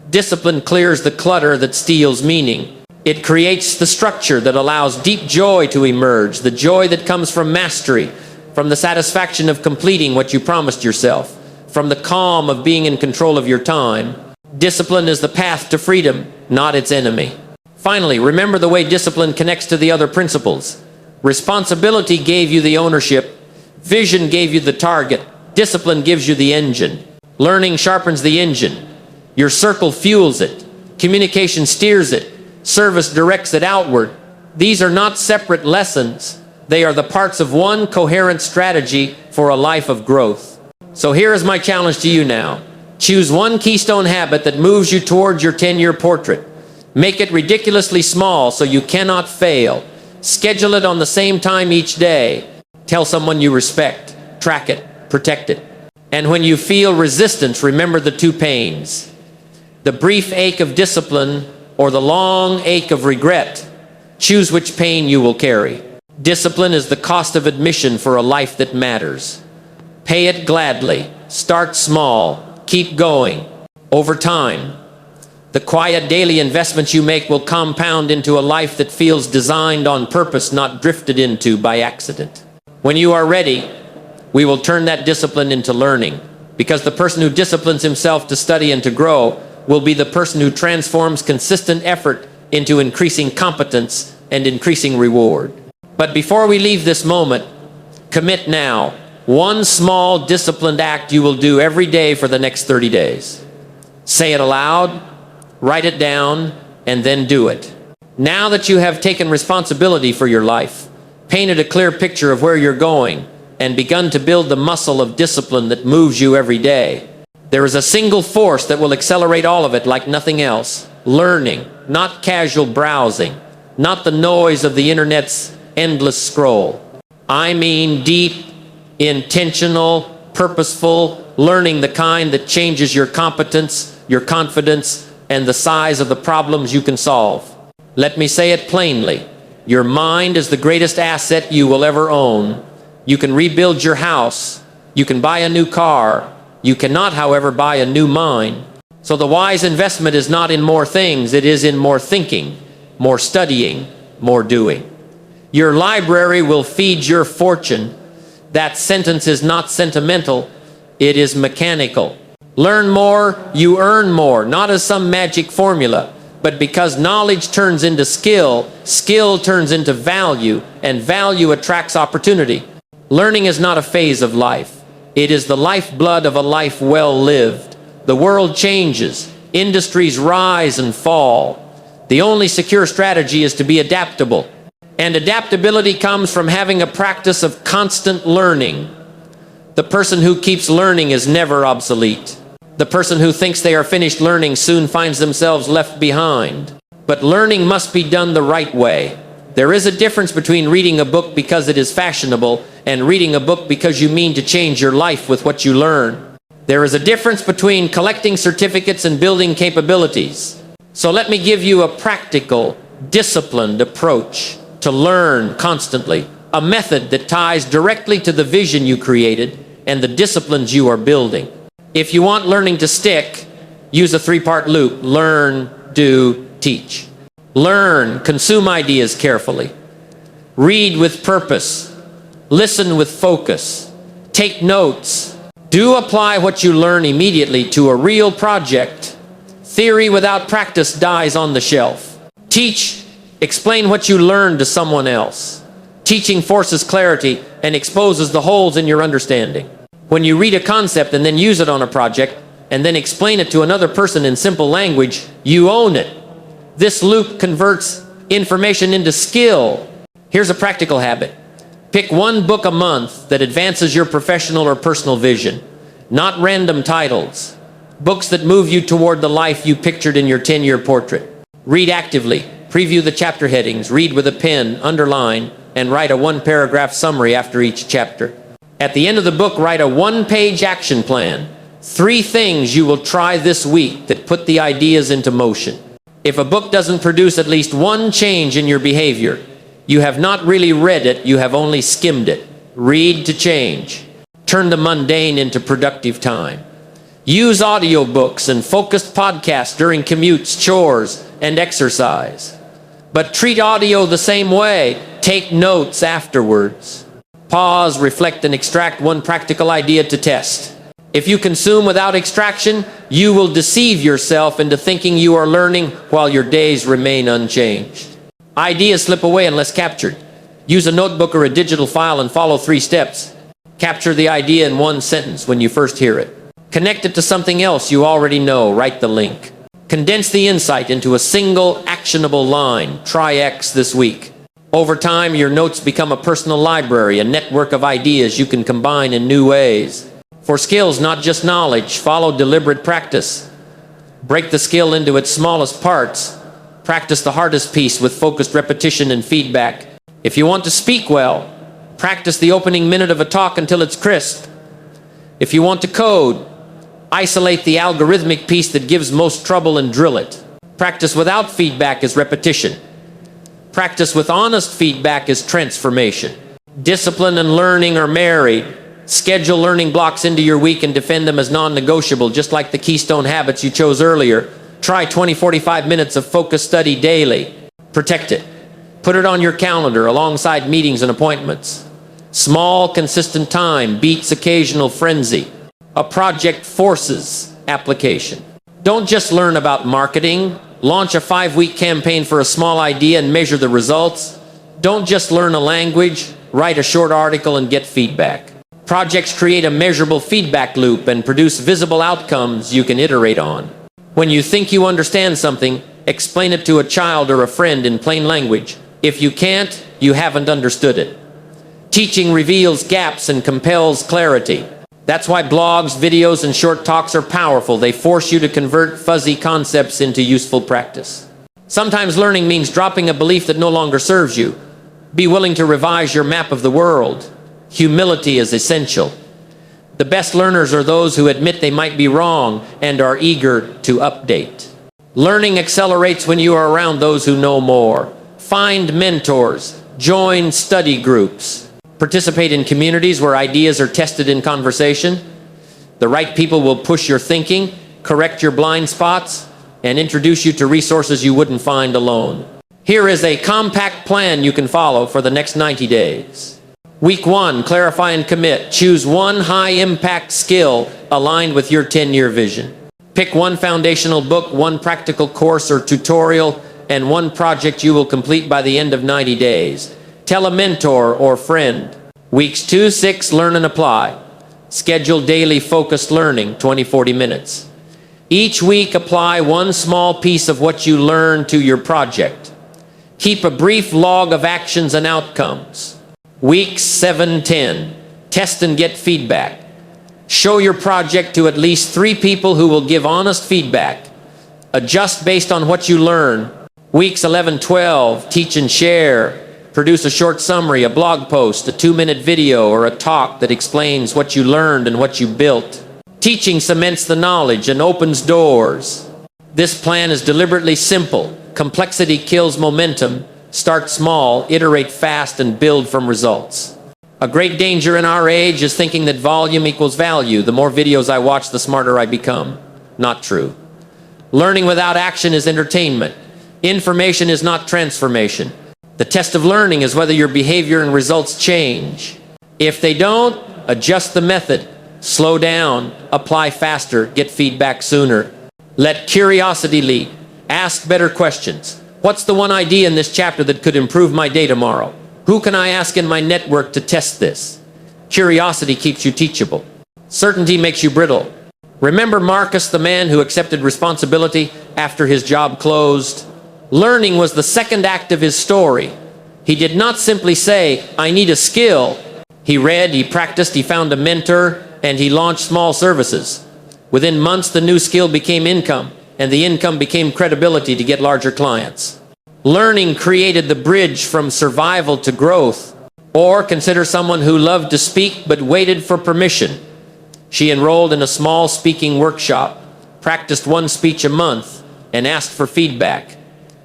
Discipline clears the clutter that steals meaning. It creates the structure that allows deep joy to emerge, the joy that comes from mastery, from the satisfaction of completing what you promised yourself, from the calm of being in control of your time. Discipline is the path to freedom, not its enemy. Finally, remember the way discipline connects to the other principles. Responsibility gave you the ownership. Vision gave you the target. Discipline gives you the engine. Learning sharpens the engine. Your circle fuels it. Communication steers it. Service directs it outward. These are not separate lessons. They are the parts of one coherent strategy for a life of growth. So here is my challenge to you now. Choose one keystone habit that moves you towards your 10-year portrait. Make it ridiculously small so you cannot fail. Schedule it on the same time each day. Tell someone you respect. Track it. Protect it. And when you feel resistance, remember the two pains. The brief ache of discipline or the long ache of regret. Choose which pain you will carry. Discipline is the cost of admission for a life that matters. Pay it gladly. Start small. Keep going. Over time, the quiet daily investments you make will compound into a life that feels designed on purpose, not drifted into by accident. When you are ready, we will turn that discipline into learning, because the person who disciplines himself to study and to grow will be the person who transforms consistent effort into increasing competence and increasing reward. But before we leave this moment, commit now. One small disciplined act you will do every day for the next 30 days. Say it aloud, write it down, and then do it. Now that you have taken responsibility for your life, painted a clear picture of where you're going, and begun to build the muscle of discipline that moves you every day, there is a single force that will accelerate all of it like nothing else. Learning, not casual browsing, not the noise of the internet's endless scroll. I mean deep, intentional, purposeful learning, the kind that changes your competence, your confidence, and the size of the problems you can solve. Let me say it plainly. Your mind is the greatest asset you will ever own. You can rebuild your house. You can buy a new car. You cannot, however, buy a new mind. So the wise investment is not in more things. It is in more thinking, more studying, more doing. Your library will feed your fortune. That sentence is not sentimental. It is mechanical. Learn more, you earn more, not as some magic formula, but because knowledge turns into skill, skill turns into value, and value attracts opportunity. Learning is not a phase of life. It is the lifeblood of a life well lived. The world changes. Industries rise and fall. The only secure strategy is to be adaptable. And adaptability comes from having a practice of constant learning. The person who keeps learning is never obsolete. The person who thinks they are finished learning soon finds themselves left behind. But learning must be done the right way. There is a difference between reading a book because it is fashionable and reading a book because you mean to change your life with what you learn. There is a difference between collecting certificates and building capabilities. So let me give you a practical, disciplined approach. to learn constantly, a method that ties directly to the vision you created and the disciplines you are building. If you want learning to stick, use a three-part loop: learn, do, teach. Learn, consume ideas carefully. Read with purpose. Listen with focus. Take notes. Do apply what you learn immediately to a real project. Theory without practice dies on the shelf. Teach, explain what you learned to someone else. Teaching forces clarity and exposes the holes in your understanding. When you read a concept and then use it on a project, and then explain it to another person in simple language, you own it. This loop converts information into skill. Here's a practical habit. Pick one book a month that advances your professional or personal vision. Not random titles. Books that move you toward the life you pictured in your 10-year portrait. Read actively. Preview the chapter headings. Read with a pen, underline, and write a one-paragraph summary after each chapter. At the end of the book, write a one-page action plan. 3 things you will try this week that put the ideas into motion. If a book doesn't produce at least one change in your behavior, you have not really read it, you have only skimmed it. Read to change. Turn the mundane into productive time. Use audiobooks and focused podcasts during commutes, chores, and exercise. But treat audio the same way. Take notes afterwards. Pause, reflect, and extract one practical idea to test. If you consume without extraction, you will deceive yourself into thinking you are learning while your days remain unchanged. Ideas slip away unless captured. Use a notebook or a digital file and follow 3 steps. Capture the idea in one sentence when you first hear it. Connect it to something else you already know. Write the link. Condense the insight into a single actionable line. Try X this week. Over time, your notes become a personal library, a network of ideas you can combine in new ways. For skills, not just knowledge, follow deliberate practice. Break the skill into its smallest parts. Practice the hardest piece with focused repetition and feedback. If you want to speak well, practice the opening minute of a talk until it's crisp. If you want to code, isolate the algorithmic piece that gives most trouble and drill it. Practice without feedback is repetition. Practice with honest feedback is transformation. Discipline and learning are married. Schedule learning blocks into your week and defend them as non-negotiable, just like the keystone habits you chose earlier. Try 20-45 minutes of focused study daily. Protect it. Put it on your calendar alongside meetings and appointments. Small, consistent time beats occasional frenzy. A project forces application. Don't just learn about marketing. Launch a 5-week campaign for a small idea and measure the results. Don't just learn a language. Write a short article and get feedback. Projects create a measurable feedback loop and produce visible outcomes you can iterate on. When you think you understand something, explain it to a child or a friend in plain language. If you can't, you haven't understood it. Teaching reveals gaps and compels clarity. That's why blogs, videos, and short talks are powerful. They force you to convert fuzzy concepts into useful practice. Sometimes learning means dropping a belief that no longer serves you. Be willing to revise your map of the world. Humility is essential. The best learners are those who admit they might be wrong and are eager to update. Learning accelerates when you are around those who know more. Find mentors. Join study groups. Participate in communities where ideas are tested in conversation. The right people will push your thinking, correct your blind spots, and introduce you to resources you wouldn't find alone. Here is a compact plan you can follow for the next 90 days. Week 1, clarify and commit. Choose one high-impact skill aligned with your 10-year vision. Pick one foundational book, one practical course or tutorial, and one project you will complete by the end of 90 days. Tell a mentor or friend. Weeks 2, 6, learn and apply. Schedule daily focused learning, 20-40 minutes. Each week, apply one small piece of what you learn to your project. Keep a brief log of actions and outcomes. Weeks 7, 10, test and get feedback. Show your project to at least 3 people who will give honest feedback. Adjust based on what you learn. Weeks 11, 12, teach and share. Produce a short summary, a blog post, a 2-minute video, or a talk that explains what you learned and what you built. Teaching cements the knowledge and opens doors. This plan is deliberately simple. Complexity kills momentum. Start small, iterate fast, and build from results. A great danger in our age is thinking that volume equals value. The more videos I watch, the smarter I become. Not true. Learning without action is entertainment. Information is not transformation. The test of learning is whether your behavior and results change. If they don't, adjust the method. Slow down, apply faster, get feedback sooner. Let curiosity lead. Ask better questions. What's the one idea in this chapter that could improve my day tomorrow? Who can I ask in my network to test this? Curiosity keeps you teachable. Certainty makes you brittle. Remember Marcus, the man who accepted responsibility after his job closed? Learning was the second act of his story. He did not simply say, I need a skill. He read, he practiced, he found a mentor, and he launched small services. Within months, the new skill became income, and the income became credibility to get larger clients. Learning created the bridge from survival to growth. Or consider someone who loved to speak but waited for permission. She enrolled in a small speaking workshop, practiced one speech a month, and asked for feedback.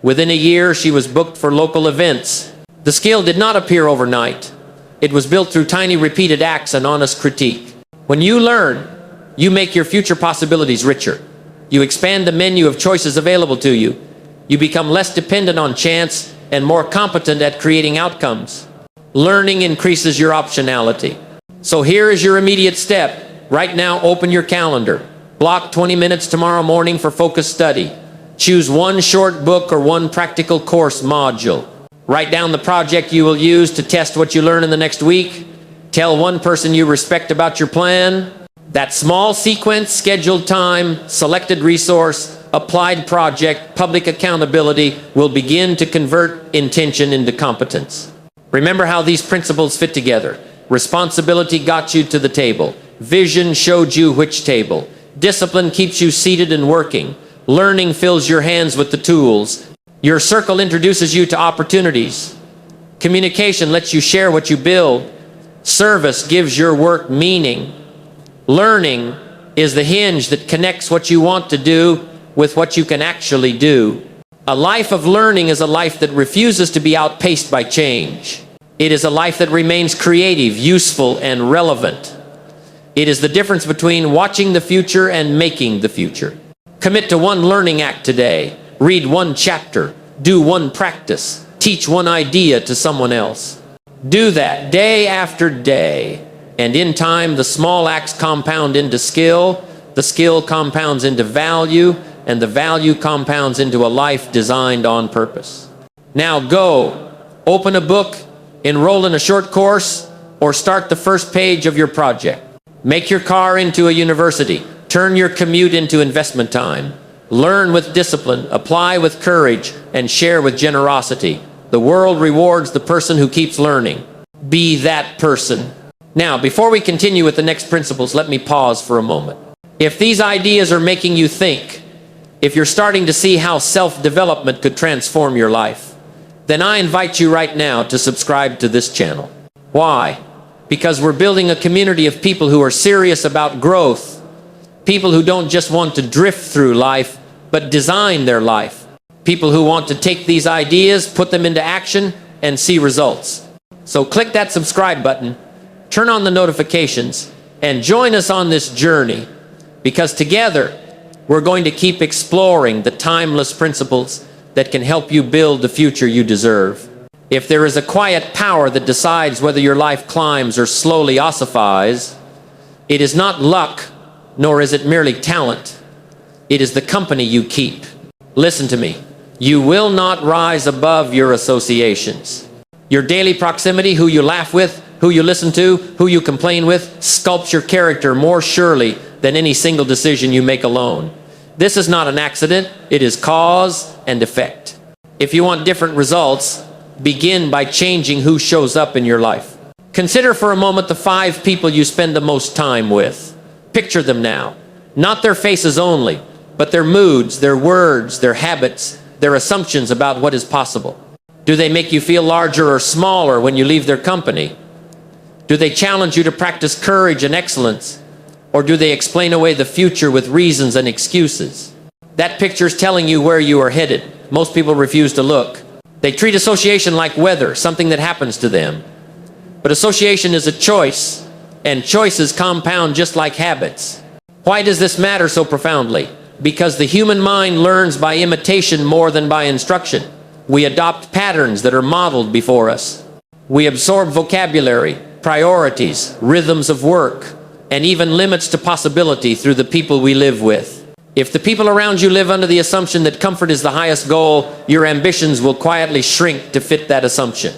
Within a year, she was booked for local events. The skill did not appear overnight. It was built through tiny repeated acts and honest critique. When you learn, you make your future possibilities richer. You expand the menu of choices available to you. You become less dependent on chance and more competent at creating outcomes. Learning increases your optionality. So here is your immediate step. Right now, open your calendar. Block 20 minutes tomorrow morning for focused study. Choose one short book or one practical course module. Write down the project you will use to test what you learn in the next week. Tell one person you respect about your plan. That small sequence, scheduled time, selected resource, applied project, public accountability will begin to convert intention into competence. Remember how these principles fit together. Responsibility got you to the table. Vision showed you which table. Discipline keeps you seated and working. Learning fills your hands with the tools. Your circle introduces you to opportunities. Communication lets you share what you build. Service gives your work meaning. Learning is the hinge that connects what you want to do with what you can actually do. A life of learning is a life that refuses to be outpaced by change. It is a life that remains creative, useful, and relevant. It is the difference between watching the future and making the future. Commit to one learning act today. Read one chapter. Do one practice. Teach one idea to someone else. Do that day after day. And in time, the small acts compound into skill, the skill compounds into value, and the value compounds into a life designed on purpose. Now go, open a book, enroll in a short course, or start the first page of your project. Make your car into a university. Turn your commute into investment time. Learn with discipline, apply with courage, and share with generosity. The world rewards the person who keeps learning. Be that person. Now, before we continue with the next principles, let me pause for a moment. If these ideas are making you think, if you're starting to see how self-development could transform your life, then I invite you right now to subscribe to this channel. Why? Because we're building a community of people who are serious about growth, people who don't just want to drift through life, but design their life, people who want to take these ideas, put them into action, and see results. So click that subscribe button, turn on the notifications, and join us on this journey, because together we're going to keep exploring the timeless principles that can help you build the future you deserve. If there is a quiet power that decides whether your life climbs or slowly ossifies, it is not luck, nor is it merely talent. It is the company you keep. Listen to me. You will not rise above your associations. Your daily proximity, who you laugh with, who you listen to, who you complain with, sculpts your character more surely than any single decision you make alone. This is not an accident. It is cause and effect. If you want different results, begin by changing who shows up in your life. Consider for a moment the 5 people you spend the most time with. Picture them now. Not their faces only, but their moods, their words, their habits, their assumptions about what is possible. Do they make you feel larger or smaller when you leave their company? Do they challenge you to practice courage and excellence? Or do they explain away the future with reasons and excuses? That picture's telling you where you are headed. Most people refuse to look. They treat association like weather, something that happens to them. But association is a choice, and choices compound just like habits. Why does this matter so profoundly? Because the human mind learns by imitation more than by instruction. We adopt patterns that are modeled before us. We absorb vocabulary, priorities, rhythms of work, and even limits to possibility through the people we live with. If the people around you live under the assumption that comfort is the highest goal, your ambitions will quietly shrink to fit that assumption.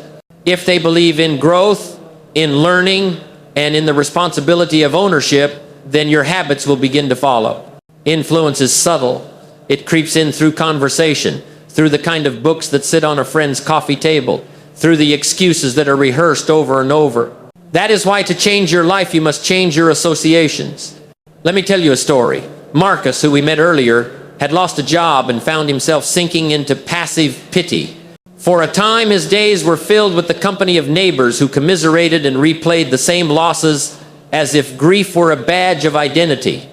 If they believe in growth, in learning, and in the responsibility of ownership, then your habits will begin to follow. Influence is subtle. It creeps in through conversation, through the kind of books that sit on a friend's coffee table, through the excuses that are rehearsed over and over. That is why to change your life, you must change your associations. Let me tell you a story. Marcus, who we met earlier, had lost a job and found himself sinking into passive pity. For a time, his days were filled with the company of neighbors who commiserated and replayed the same losses as if grief were a badge of identity.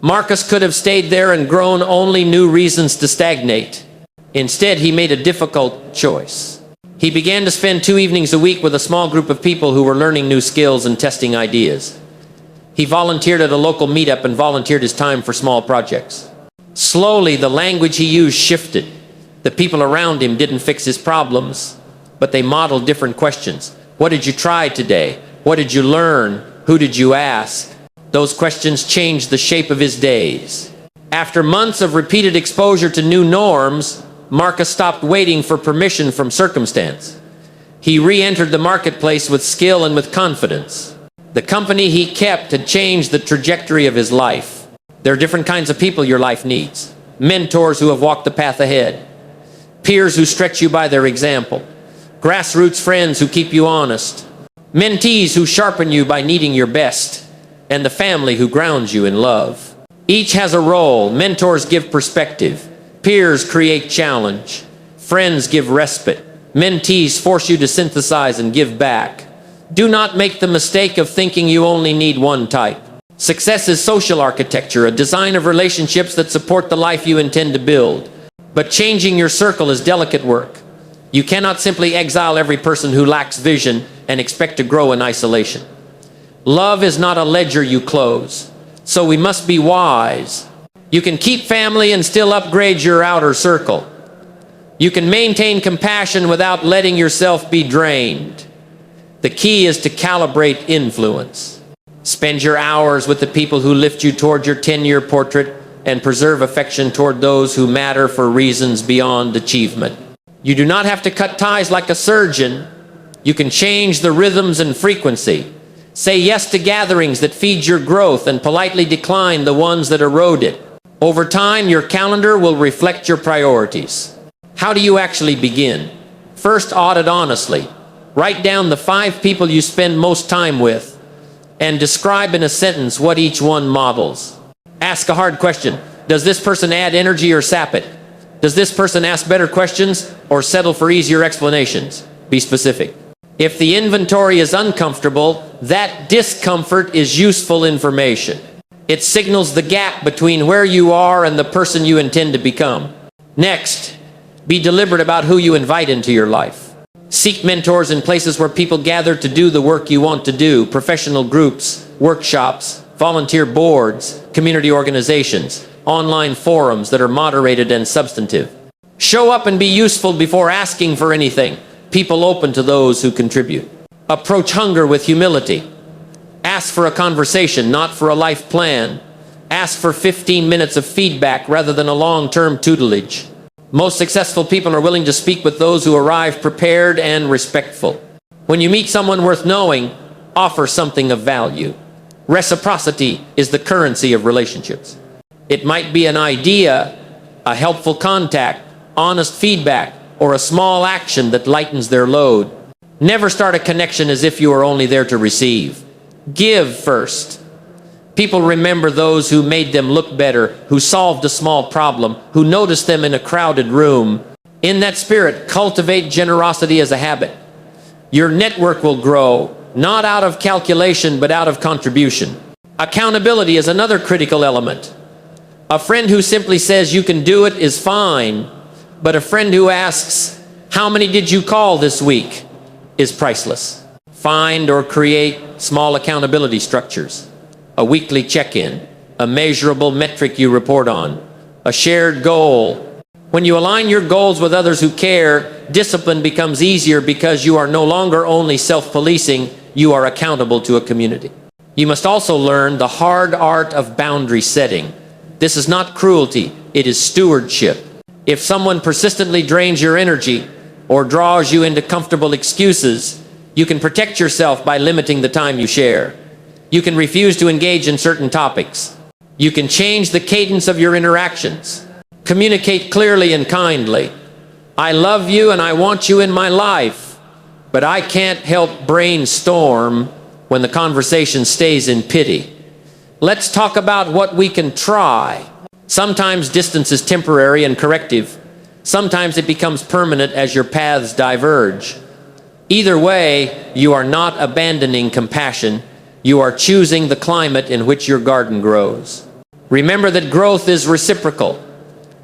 Marcus could have stayed there and grown only new reasons to stagnate. Instead, he made a difficult choice. He began to spend 2 evenings a week with a small group of people who were learning new skills and testing ideas. He volunteered at a local meetup and volunteered his time for small projects. Slowly, the language he used shifted. The people around him didn't fix his problems, but they modeled different questions. What did you try today? What did you learn? Who did you ask? Those questions changed the shape of his days. After months of repeated exposure to new norms, Marcus stopped waiting for permission from circumstance. He re-entered the marketplace with skill and with confidence. The company he kept had changed the trajectory of his life. There are different kinds of people your life needs. Mentors who have walked the path ahead. Peers who stretch you by their example. Grassroots friends who keep you honest. Mentees who sharpen you by needing your best. And the family who grounds you in love. Each has a role. Mentors give perspective. Peers create challenge. Friends give respite. Mentees force you to synthesize and give back. Do not make the mistake of thinking you only need one type. Success is social architecture, a design of relationships that support the life you intend to build. But changing your circle is delicate work. You cannot simply exile every person who lacks vision and expect to grow in isolation. Love is not a ledger you close, so we must be wise. You can keep family and still upgrade your outer circle. You can maintain compassion without letting yourself be drained. The key is to calibrate influence. Spend your hours with the people who lift you toward your 10-year portrait and preserve affection toward those who matter for reasons beyond achievement. You do not have to cut ties like a surgeon. You can change the rhythms and frequency. Say yes to gatherings that feed your growth and politely decline the ones that erode it. Over time, your calendar will reflect your priorities. How do you actually begin? First, audit honestly. Write down the 5 people you spend most time with and describe in a sentence what each one models. Ask a hard question. Does this person add energy or sap it? Does this person ask better questions or settle for easier explanations? Be specific. If the inventory is uncomfortable, that discomfort is useful information. It signals the gap between where you are and the person you intend to become. Next, be deliberate about who you invite into your life. Seek mentors in places where people gather to do the work you want to do. Professional groups, workshops, volunteer boards, community organizations, online forums that are moderated and substantive. Show up and be useful before asking for anything. People open to those who contribute. Approach hunger with humility. Ask for a conversation, not for a life plan. Ask for 15 minutes of feedback rather than a long-term tutelage. Most successful people are willing to speak with those who arrive prepared and respectful. When you meet someone worth knowing, offer something of value. Reciprocity is the currency of relationships. It might be an idea, a helpful contact, honest feedback, or a small action that lightens their load. Never start a connection as if you are only there to receive. Give first. People remember those who made them look better, who solved a small problem, who noticed them in a crowded room. In that spirit, cultivate generosity as a habit. Your network will grow, not out of calculation, but out of contribution. Accountability is another critical element. A friend who simply says you can do it is fine, but a friend who asks, How many did you call this week is priceless. Find or create small accountability structures, a weekly check-in, a measurable metric you report on, a shared goal. When you align your goals with others who care, discipline becomes easier because you are no longer only self-policing, you are accountable to a community. You must also learn the hard art of boundary setting. This is not cruelty, it is stewardship. If someone persistently drains your energy or draws you into comfortable excuses, you can protect yourself by limiting the time you share. You can refuse to engage in certain topics. You can change the cadence of your interactions. Communicate clearly and kindly. I love you and I want you in my life, but I can't help brainstorm when the conversation stays in pity. Let's talk about what we can try. Sometimes distance is temporary and corrective. Sometimes it becomes permanent as your paths diverge. Either way, you are not abandoning compassion. You are choosing the climate in which your garden grows. Remember that growth is reciprocal.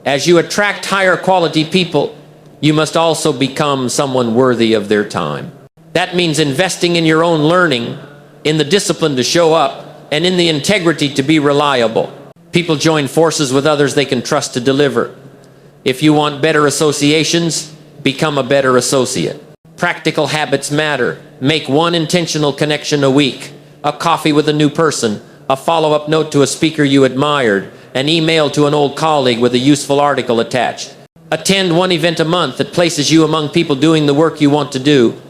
As you attract higher quality people, you must also become someone worthy of their time. That means investing in your own learning, in the discipline to show up, and in the integrity to be reliable. People join forces with others they can trust to deliver. If you want better associations, become a better associate. Practical habits matter. Make one intentional connection a week, a coffee with a new person, a follow-up note to a speaker you admired, an email to an old colleague with a useful article attached. Attend one event a month that places you among people doing the work you want to do.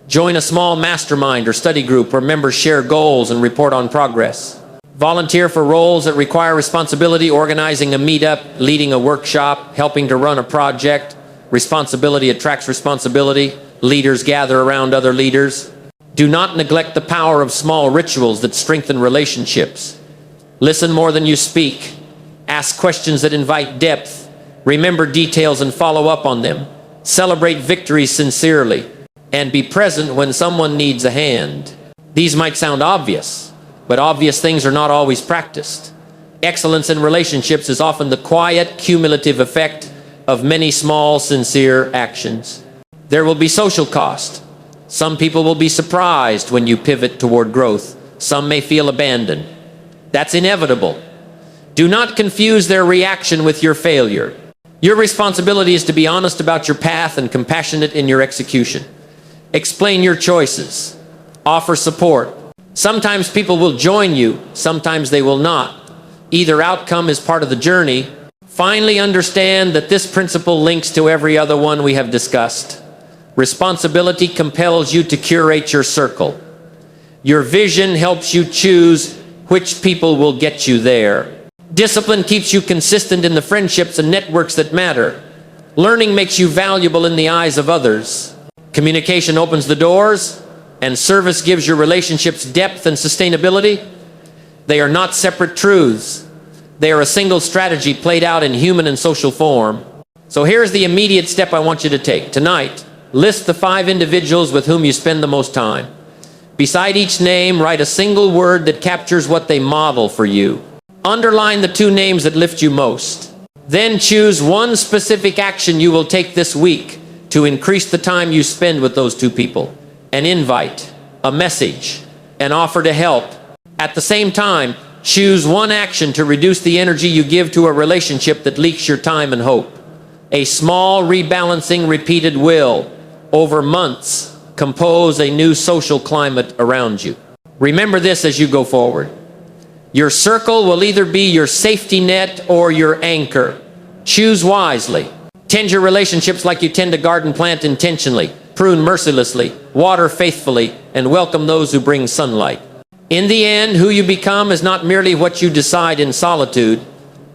Join a small mastermind or study group where members share goals and report on progress. Volunteer for roles that require responsibility, organizing a meetup, leading a workshop, helping to run a project. Responsibility attracts responsibility. Leaders gather around other leaders. Do not neglect the power of small rituals that strengthen relationships. Listen more than you speak. Ask questions that invite depth. Remember details and follow up on them. Celebrate victories sincerely. And be present when someone needs a hand. These might sound obvious, but obvious things are not always practiced. Excellence in relationships is often the quiet, cumulative effect of many small, sincere actions. There will be social cost. Some people will be surprised when you pivot toward growth. Some may feel abandoned. That's inevitable. Do not confuse their reaction with your failure. Your responsibility is to be honest about your path and compassionate in your execution. Explain your choices. Offer support. Sometimes people will join you, sometimes they will not. Either outcome is part of the journey. Finally, understand that this principle links to every other one we have discussed. Responsibility compels you to curate your circle. Your vision helps you choose which people will get you there. Discipline keeps you consistent in the friendships and networks that matter. Learning makes you valuable in the eyes of others. Communication opens the doors, and service gives your relationships depth and sustainability. They are not separate truths. They are a single strategy played out in human and social form. So here's the immediate step I want you to take. Tonight, list the 5 individuals with whom you spend the most time. Beside each name, write a single word that captures what they model for you. Underline the 2 names that lift you most. Then choose one specific action you will take this week to increase the time you spend with those 2 people. An invite, a message, an offer to help. At the same time, choose one action to reduce the energy you give to a relationship that leaks your time and hope. A small rebalancing repeated will, over months, compose a new social climate around you. Remember this as you go forward. Your circle will either be your safety net or your anchor. Choose wisely. Tend your relationships like you tend a garden plant intentionally. Prune mercilessly, water faithfully, and welcome those who bring sunlight. In the end, who you become is not merely what you decide in solitude.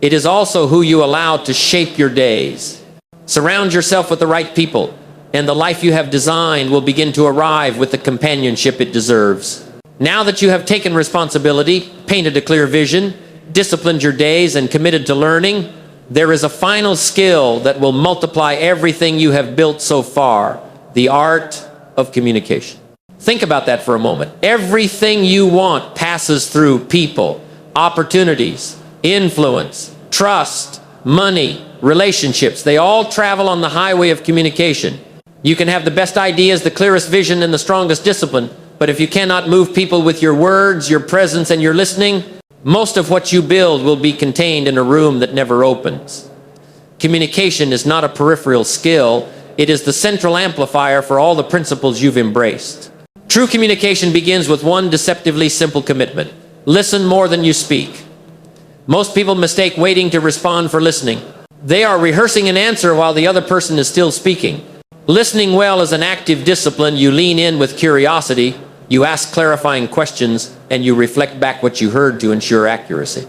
It is also who you allow to shape your days. Surround yourself with the right people, and the life you have designed will begin to arrive with the companionship it deserves. Now that you have taken responsibility, painted a clear vision, disciplined your days, and committed to learning, there is a final skill that will multiply everything you have built so far: the art of communication. Think about that for a moment. Everything you want passes through people, opportunities, influence, trust, money, relationships, they all travel on the highway of communication. You can have the best ideas, the clearest vision, and the strongest discipline, but if you cannot move people with your words, your presence, and your listening, most of what you build will be contained in a room that never opens. Communication is not a peripheral skill. It is the central amplifier for all the principles you've embraced. True communication begins with one deceptively simple commitment. Listen more than you speak. Most people mistake waiting to respond for listening. They are rehearsing an answer while the other person is still speaking. Listening well is an active discipline. You lean in with curiosity, you ask clarifying questions, and you reflect back what you heard to ensure accuracy.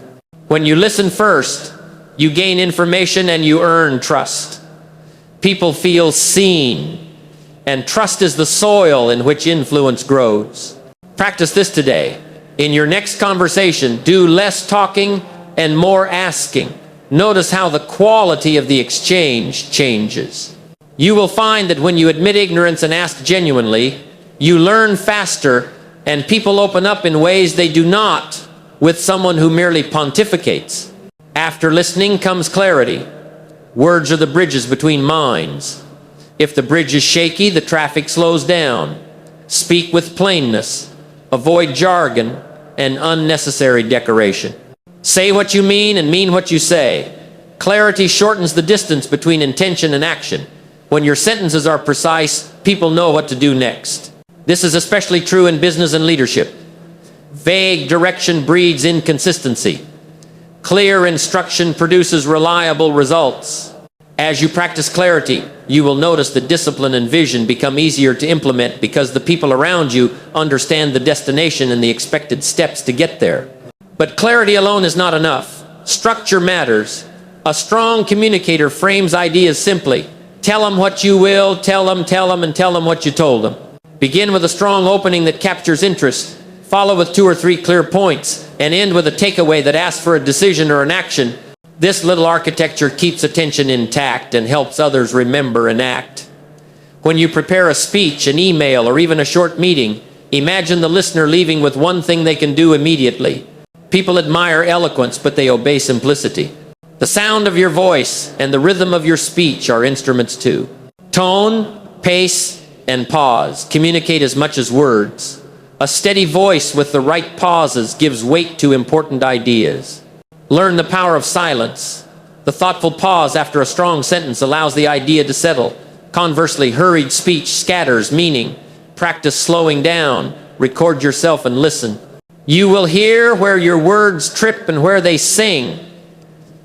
When you listen first, you gain information and you earn trust. People feel seen, and trust is the soil in which influence grows. Practice this today. In your next conversation, do less talking and more asking. Notice how the quality of the exchange changes. You will find that when you admit ignorance and ask genuinely, you learn faster, and people open up in ways they do not with someone who merely pontificates. After listening comes clarity. Words are the bridges between minds. If the bridge is shaky, the traffic slows down. Speak with plainness. Avoid jargon and unnecessary decoration. Say what you mean and mean what you say. Clarity shortens the distance between intention and action. When your sentences are precise, people know what to do next. This is especially true in business and leadership. Vague direction breeds inconsistency. Clear instruction produces reliable results. As you practice clarity, you will notice that discipline and vision become easier to implement because the people around you understand the destination and the expected steps to get there. But clarity alone is not enough. Structure matters. A strong communicator frames ideas simply. Tell them what you will, tell them, and tell them what you told them. Begin with a strong opening that captures interest. Follow with 2 or 3 clear points, and end with a takeaway that asks for a decision or an action. This little architecture keeps attention intact and helps others remember and act. When you prepare a speech, an email, or even a short meeting, imagine the listener leaving with one thing they can do immediately. People admire eloquence, but they obey simplicity. The sound of your voice and the rhythm of your speech are instruments too. Tone, pace, and pause communicate as much as words. A steady voice with the right pauses gives weight to important ideas. Learn the power of silence. The thoughtful pause after a strong sentence allows the idea to settle. Conversely, hurried speech scatters meaning. Practice slowing down. Record yourself and listen. You will hear where your words trip and where they sing.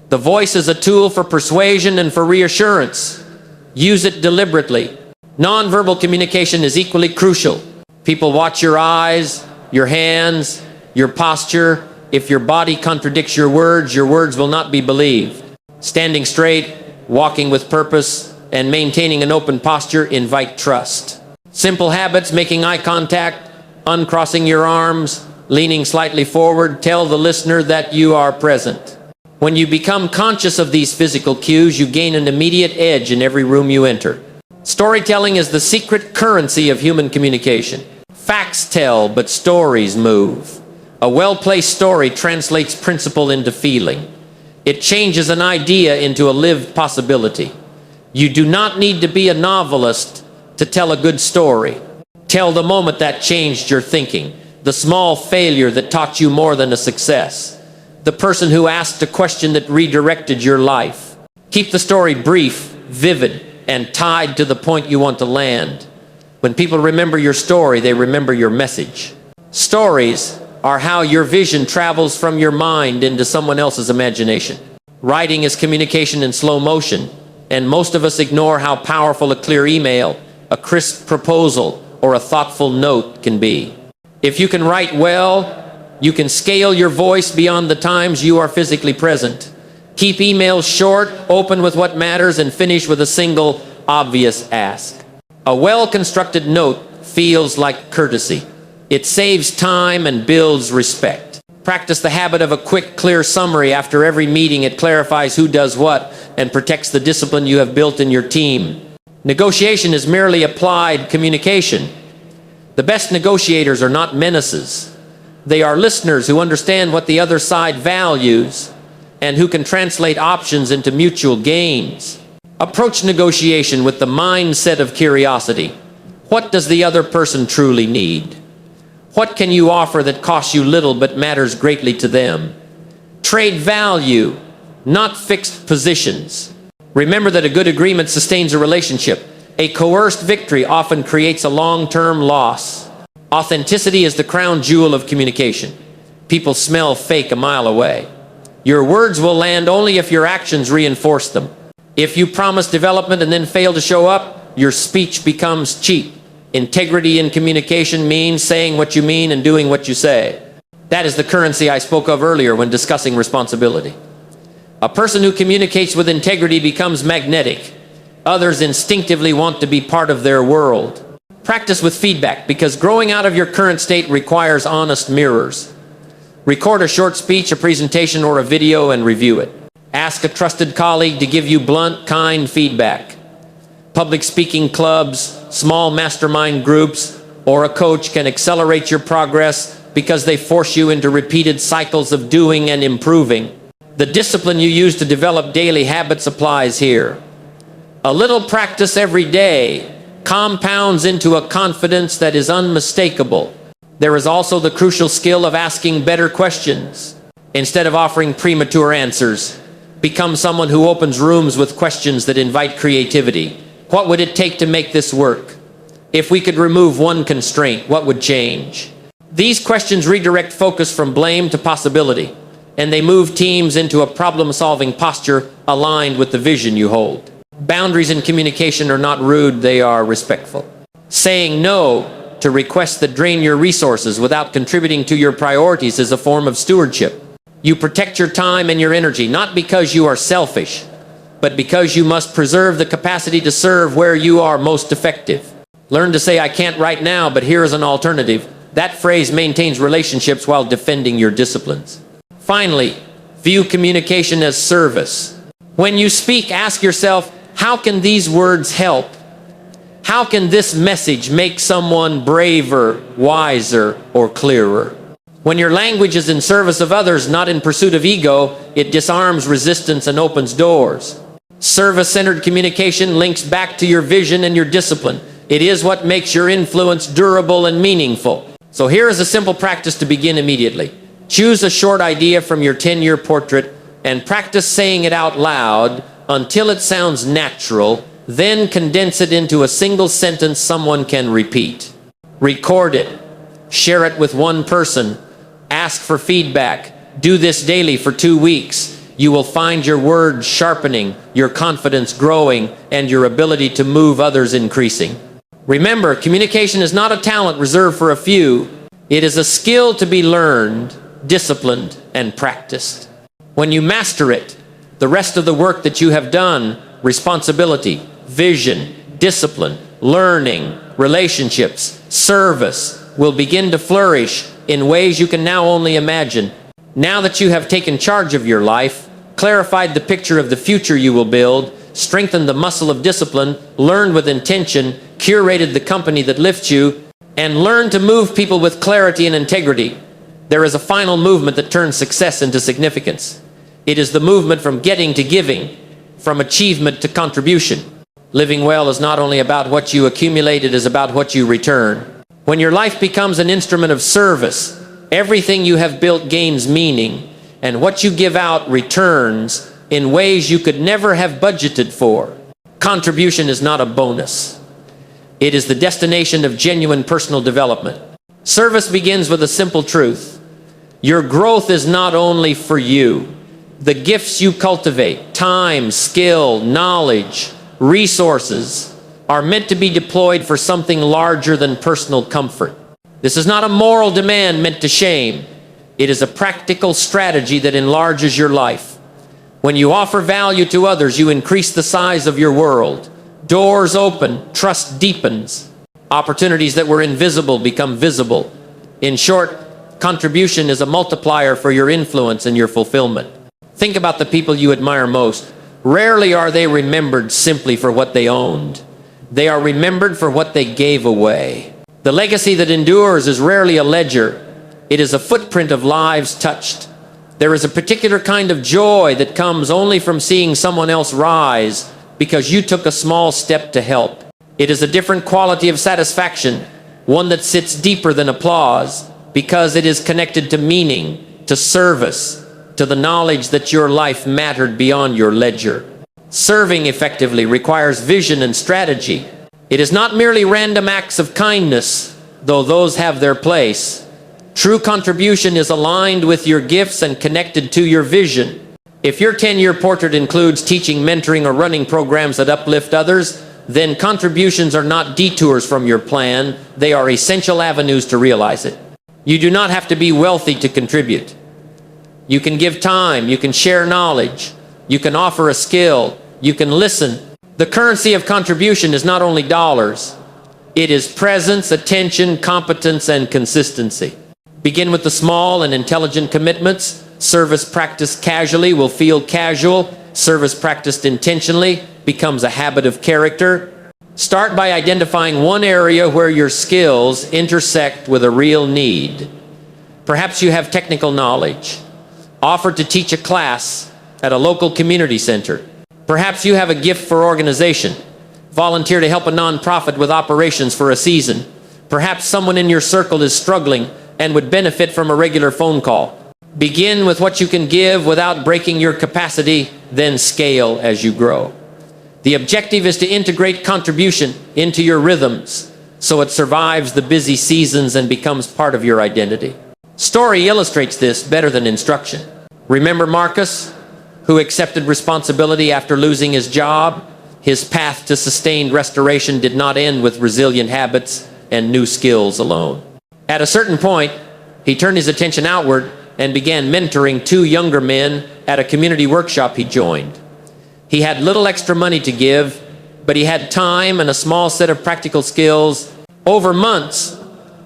The voice is a tool for persuasion and for reassurance. Use it deliberately. Nonverbal communication is equally crucial. People watch your eyes, your hands, your posture. If your body contradicts your words will not be believed. Standing straight, walking with purpose, and maintaining an open posture invite trust. Simple habits, making eye contact, uncrossing your arms, leaning slightly forward, tell the listener that you are present. When you become conscious of these physical cues, you gain an immediate edge in every room you enter. Storytelling is the secret currency of human communication. Facts tell, but stories move. A well-placed story translates principle into feeling. It changes an idea into a lived possibility. You do not need to be a novelist to tell a good story. Tell the moment that changed your thinking, the small failure that taught you more than a success, the person who asked a question that redirected your life. Keep the story brief, vivid, and tied to the point you want to land. When people remember your story, they remember your message. Stories are how your vision travels from your mind into someone else's imagination. Writing is communication in slow motion, and most of us ignore how powerful a clear email, a crisp proposal, or a thoughtful note can be. If you can write well, you can scale your voice beyond the times you are physically present. Keep emails short, open with what matters, and finish with a single, obvious ask. A well-constructed note feels like courtesy. It saves time and builds respect. Practice the habit of a quick, clear summary after every meeting. It clarifies who does what and protects the discipline you have built in your team. Negotiation is merely applied communication. The best negotiators are not menaces. They are listeners who understand what the other side values and who can translate options into mutual gains. Approach negotiation with the mindset of curiosity. What does the other person truly need? What can you offer that costs you little but matters greatly to them? Trade value, not fixed positions. Remember that a good agreement sustains a relationship. A coerced victory often creates a long-term loss. Authenticity is the crown jewel of communication. People smell fake a mile away. Your words will land only if your actions reinforce them. If you promise development and then fail to show up, your speech becomes cheap. Integrity in communication means saying what you mean and doing what you say. That is the currency I spoke of earlier when discussing responsibility. A person who communicates with integrity becomes magnetic. Others instinctively want to be part of their world. Practice with feedback, because growing out of your current state requires honest mirrors. Record a short speech, a presentation, or a video and review it. Ask a trusted colleague to give you blunt, kind feedback. Public speaking clubs, small mastermind groups, or a coach can accelerate your progress because they force you into repeated cycles of doing and improving. The discipline you use to develop daily habits applies here. A little practice every day compounds into a confidence that is unmistakable. There is also the crucial skill of asking better questions. Instead of offering premature answers, become someone who opens rooms with questions that invite creativity. What would it take to make this work? If we could remove one constraint, what would change? These questions redirect focus from blame to possibility, and they move teams into a problem-solving posture aligned with the vision you hold. Boundaries in communication are not rude, they are respectful. Saying no to requests that drain your resources without contributing to your priorities is a form of stewardship. You protect your time and your energy, not because you are selfish, but because you must preserve the capacity to serve where you are most effective. Learn to say, "I can't right now, but here is an alternative." That phrase maintains relationships while defending your disciplines. Finally, view communication as service. When you speak, ask yourself, how can these words help? How can this message make someone braver, wiser, or clearer? When your language is in service of others, not in pursuit of ego, it disarms resistance and opens doors. Service-centered communication links back to your vision and your discipline. It is what makes your influence durable and meaningful. So here is a simple practice to begin immediately. Choose a short idea from your 10-year portrait and practice saying it out loud until it sounds natural. Then condense it into a single sentence someone can repeat. Record it. Share it with one person. Ask for feedback. Do this daily for 2 weeks. You will find your words sharpening, your confidence growing, and your ability to move others increasing. Remember, communication is not a talent reserved for a few. It is a skill to be learned, disciplined, and practiced. When you master it, the rest of the work that you have done, responsibility, vision, discipline, learning, relationships, service, will begin to flourish in ways you can now only imagine. Now that you have taken charge of your life, clarified the picture of the future you will build, strengthened the muscle of discipline, learned with intention, curated the company that lifts you, and learned to move people with clarity and integrity, there is a final movement that turns success into significance. It is the movement from getting to giving, from achievement to contribution. Living well is not only about what you accumulate, it is about what you return. When your life becomes an instrument of service, everything you have built gains meaning, and what you give out returns in ways you could never have budgeted for. Contribution is not a bonus. It is the destination of genuine personal development. Service begins with a simple truth. Your growth is not only for you. The gifts you cultivate, time, skill, knowledge, resources, are meant to be deployed for something larger than personal comfort. This is not a moral demand meant to shame. It is a practical strategy that enlarges your life. When you offer value to others, you increase the size of your world. Doors open, trust deepens. Opportunities that were invisible become visible. In short, contribution is a multiplier for your influence and your fulfillment. Think about the people you admire most. Rarely are they remembered simply for what they owned. They are remembered for what they gave away. The legacy that endures is rarely a ledger. It is a footprint of lives touched. There is a particular kind of joy that comes only from seeing someone else rise because you took a small step to help. It is a different quality of satisfaction, one that sits deeper than applause, because it is connected to meaning, to service, to the knowledge that your life mattered beyond your ledger. Serving effectively requires vision and strategy. It is not merely random acts of kindness, though those have their place. True contribution is aligned with your gifts and connected to your vision. If your 10-year portrait includes teaching, mentoring, or running programs that uplift others, then contributions are not detours from your plan. They are essential avenues to realize it. You do not have to be wealthy to contribute. You can give time, you can share knowledge, you can offer a skill, you can listen. The currency of contribution is not only dollars, it is presence, attention, competence, and consistency. Begin with the small and intelligent commitments. Service practiced casually will feel casual. Service practiced intentionally becomes a habit of character. Start by identifying one area where your skills intersect with a real need. Perhaps you have technical knowledge. Offer to teach a class at a local community center. Perhaps you have a gift for organization. Volunteer to help a nonprofit with operations for a season. Perhaps someone in your circle is struggling and would benefit from a regular phone call. Begin with what you can give without breaking your capacity, then scale as you grow. The objective is to integrate contribution into your rhythms so it survives the busy seasons and becomes part of your identity. Story illustrates this better than instruction. Remember Marcus, who accepted responsibility after losing his job? His path to sustained restoration did not end with resilient habits and new skills alone. At a certain point, he turned his attention outward and began mentoring 2 younger men at a community workshop he joined. He had little extra money to give, but he had time and a small set of practical skills. Over months,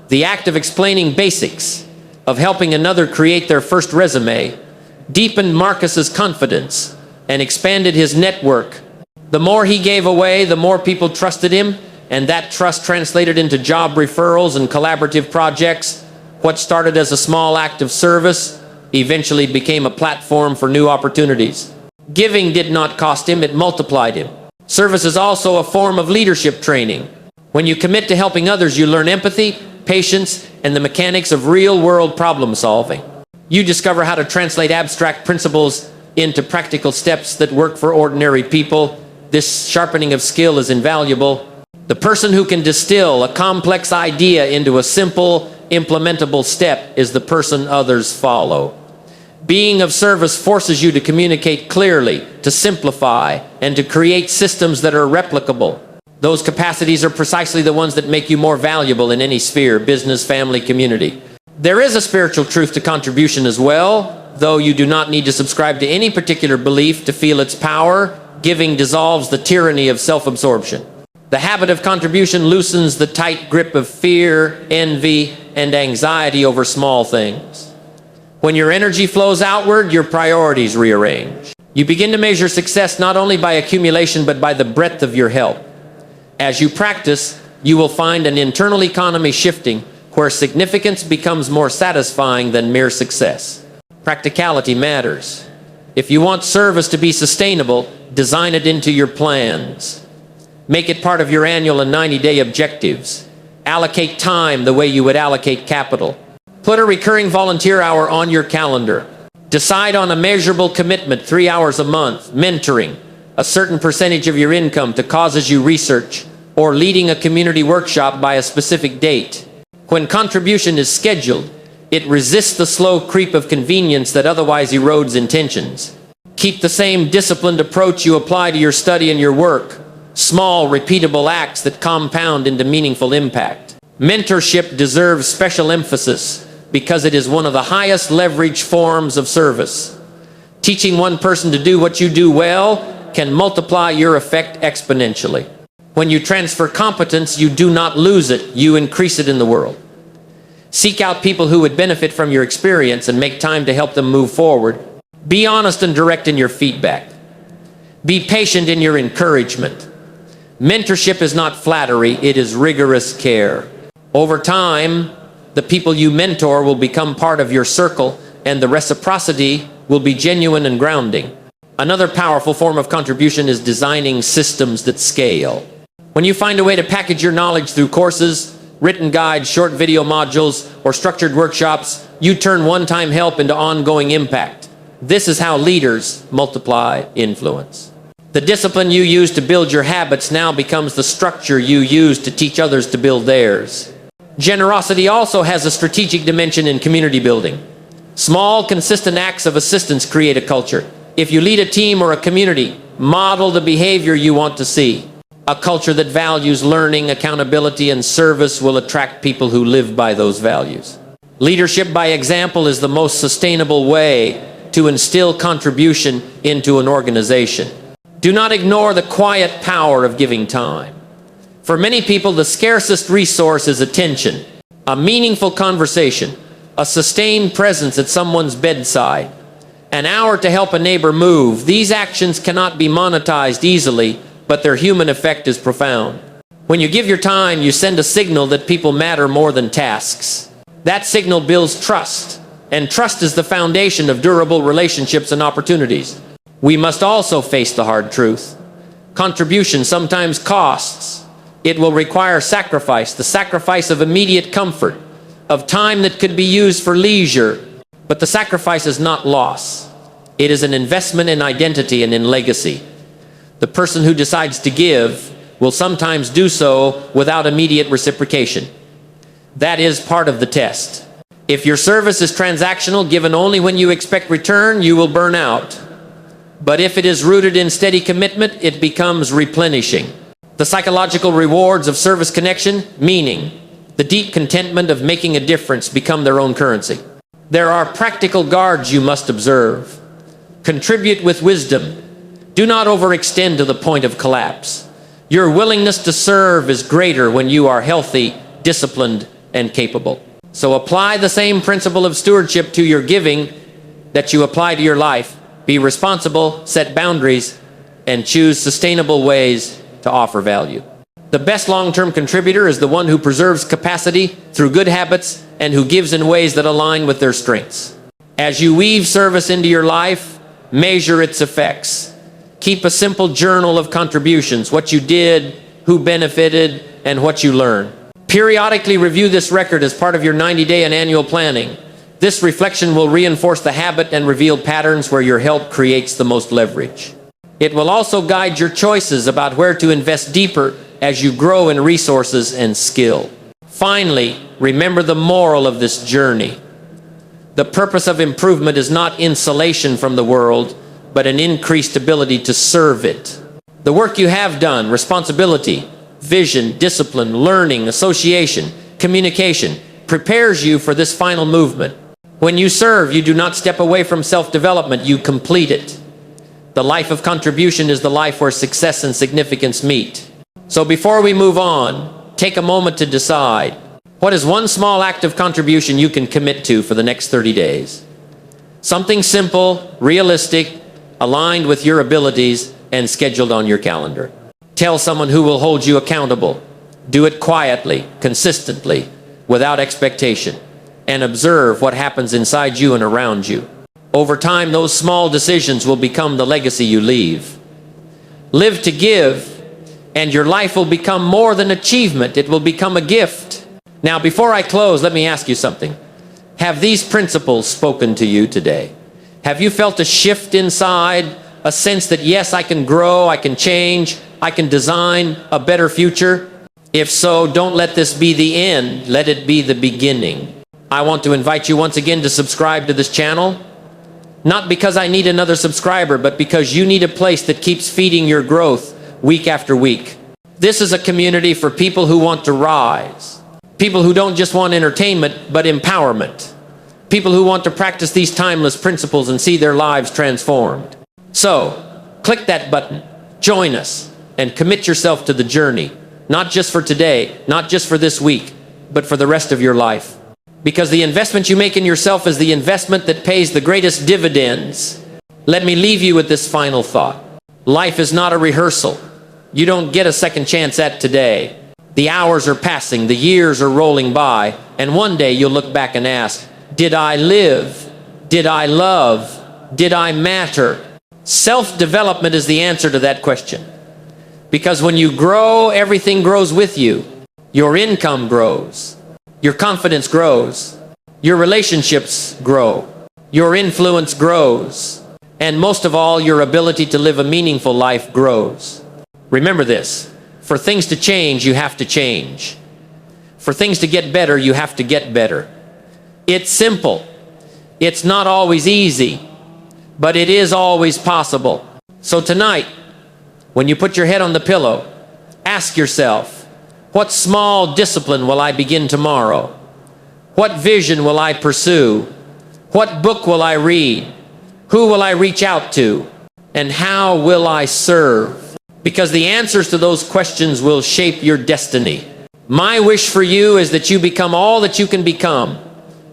the act of explaining basics, of helping another create their first resume, deepened Marcus's confidence and expanded his network. The more he gave away, the more people trusted him, and that trust translated into job referrals and collaborative projects. What started as a small act of service eventually became a platform for new opportunities. Giving did not cost him, it multiplied him. Service is also a form of leadership training. When you commit to helping others, you learn empathy, patience, and the mechanics of real-world problem solving. You discover how to translate abstract principles into practical steps that work for ordinary people. This sharpening of skill is invaluable. The person who can distill a complex idea into a simple, implementable step is the person others follow. Being of service forces you to communicate clearly, to simplify, and to create systems that are replicable. Those capacities are precisely the ones that make you more valuable in any sphere, business, family, community. There is a spiritual truth to contribution as well, though you do not need to subscribe to any particular belief to feel its power. Giving dissolves the tyranny of self-absorption. The habit of contribution loosens the tight grip of fear, envy, and anxiety over small things. When your energy flows outward, your priorities rearrange. You begin to measure success not only by accumulation, but by the breadth of your help. As you practice, you will find an internal economy shifting where significance becomes more satisfying than mere success. Practicality matters. If you want service to be sustainable, design it into your plans. Make it part of your annual and 90-day objectives. Allocate time the way you would allocate capital. Put a recurring volunteer hour on your calendar. Decide on a measurable commitment, 3 hours a month, mentoring, a certain percentage of your income to causes you research, or leading a community workshop by a specific date. When contribution is scheduled, it resists the slow creep of convenience that otherwise erodes intentions. Keep the same disciplined approach you apply to your study and your work. Small, repeatable acts that compound into meaningful impact. Mentorship deserves special emphasis because it is one of the highest leverage forms of service. Teaching one person to do what you do well can multiply your effect exponentially. When you transfer competence, you do not lose it, you increase it in the world. Seek out people who would benefit from your experience and make time to help them move forward. Be honest and direct in your feedback. Be patient in your encouragement. Mentorship is not flattery, it is rigorous care. Over time, the people you mentor will become part of your circle and the reciprocity will be genuine and grounding. Another powerful form of contribution is designing systems that scale. When you find a way to package your knowledge through courses, written guides, short video modules, or structured workshops, you turn one-time help into ongoing impact. This is how leaders multiply influence. The discipline you use to build your habits now becomes the structure you use to teach others to build theirs. Generosity also has a strategic dimension in community building. Small, consistent acts of assistance create a culture. If you lead a team or a community, model the behavior you want to see. A culture that values learning, accountability, and service will attract people who live by those values. Leadership by example is the most sustainable way to instill contribution into an organization. Do not ignore the quiet power of giving time. For many people, the scarcest resource is attention. A meaningful conversation, a sustained presence at someone's bedside, an hour to help a neighbor move. These actions cannot be monetized easily, but their human effect is profound. When you give your time, you send a signal that people matter more than tasks. That signal builds trust, and trust is the foundation of durable relationships and opportunities. We must also face the hard truth. Contribution sometimes costs. It will require sacrifice, the sacrifice of immediate comfort, of time that could be used for leisure. But the sacrifice is not loss. It is an investment in identity and in legacy. The person who decides to give will sometimes do so without immediate reciprocation. That is part of the test. If your service is transactional, given only when you expect return, you will burn out. But if it is rooted in steady commitment, it becomes replenishing. The psychological rewards of service connection, meaning, the deep contentment of making a difference, become their own currency. There are practical guards you must observe. Contribute with wisdom. Do not overextend to the point of collapse. Your willingness to serve is greater when you are healthy, disciplined, and capable. So apply the same principle of stewardship to your giving that you apply to your life. Be responsible, set boundaries, and choose sustainable ways to offer value. The best long-term contributor is the one who preserves capacity through good habits and who gives in ways that align with their strengths. As you weave service into your life, measure its effects. Keep a simple journal of contributions, what you did, who benefited, and what you learned. Periodically review this record as part of your 90-day and annual planning. This reflection will reinforce the habit and reveal patterns where your help creates the most leverage. It will also guide your choices about where to invest deeper as you grow in resources and skill. Finally, remember the moral of this journey. The purpose of improvement is not insulation from the world, but an increased ability to serve it. The work you have done, responsibility, vision, discipline, learning, association, communication, prepares you for this final movement. When you serve, you do not step away from self-development, you complete it. The life of contribution is the life where success and significance meet. So before we move on, take a moment to decide, what is one small act of contribution you can commit to for the next 30 days? Something simple, realistic, aligned with your abilities, and scheduled on your calendar. Tell someone who will hold you accountable. Do it quietly, consistently, without expectation, and observe what happens inside you and around you. Over time, those small decisions will become the legacy you leave. Live to give, and your life will become more than achievement. It will become a gift. Now, before I close, let me ask you something. Have these principles spoken to you today? Have you felt a shift inside, a sense that, yes, I can grow, I can change, I can design a better future? If so, don't let this be the end. Let it be the beginning. I want to invite you once again to subscribe to this channel. Not because I need another subscriber, but because you need a place that keeps feeding your growth week after week. This is a community for people who want to rise. People who don't just want entertainment, but empowerment. People who want to practice these timeless principles and see their lives transformed. So, click that button, join us, and commit yourself to the journey. Not just for today, not just for this week, but for the rest of your life. Because the investment you make in yourself is the investment that pays the greatest dividends. Let me leave you with this final thought. Life is not a rehearsal. You don't get a second chance at today. The hours are passing, the years are rolling by, and one day you'll look back and ask, did I live Did I love? Did I matter? Self-development is the answer to that question. Because when you grow, everything grows with you. Your income grows. Your confidence grows. Your relationships grow. Your influence grows. And most of all, your ability to live a meaningful life grows. Remember this. For things to change, you have to change. For things to get better, you have to get better. It's simple. It's not always easy, but it is always possible. So tonight, when you put your head on the pillow, ask yourself, what small discipline will I begin tomorrow? What vision will I pursue? What book will I read? Who will I reach out to? And how will I serve? Because the answers to those questions will shape your destiny. My wish for you is that you become all that you can become,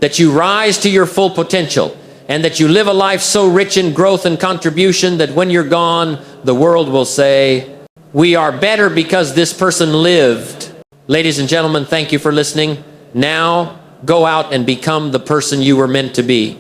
that you rise to your full potential, and that you live a life so rich in growth and contribution that when you're gone, the world will say, we are better because this person lived. Ladies and gentlemen, thank you for listening. Now, go out and become the person you were meant to be.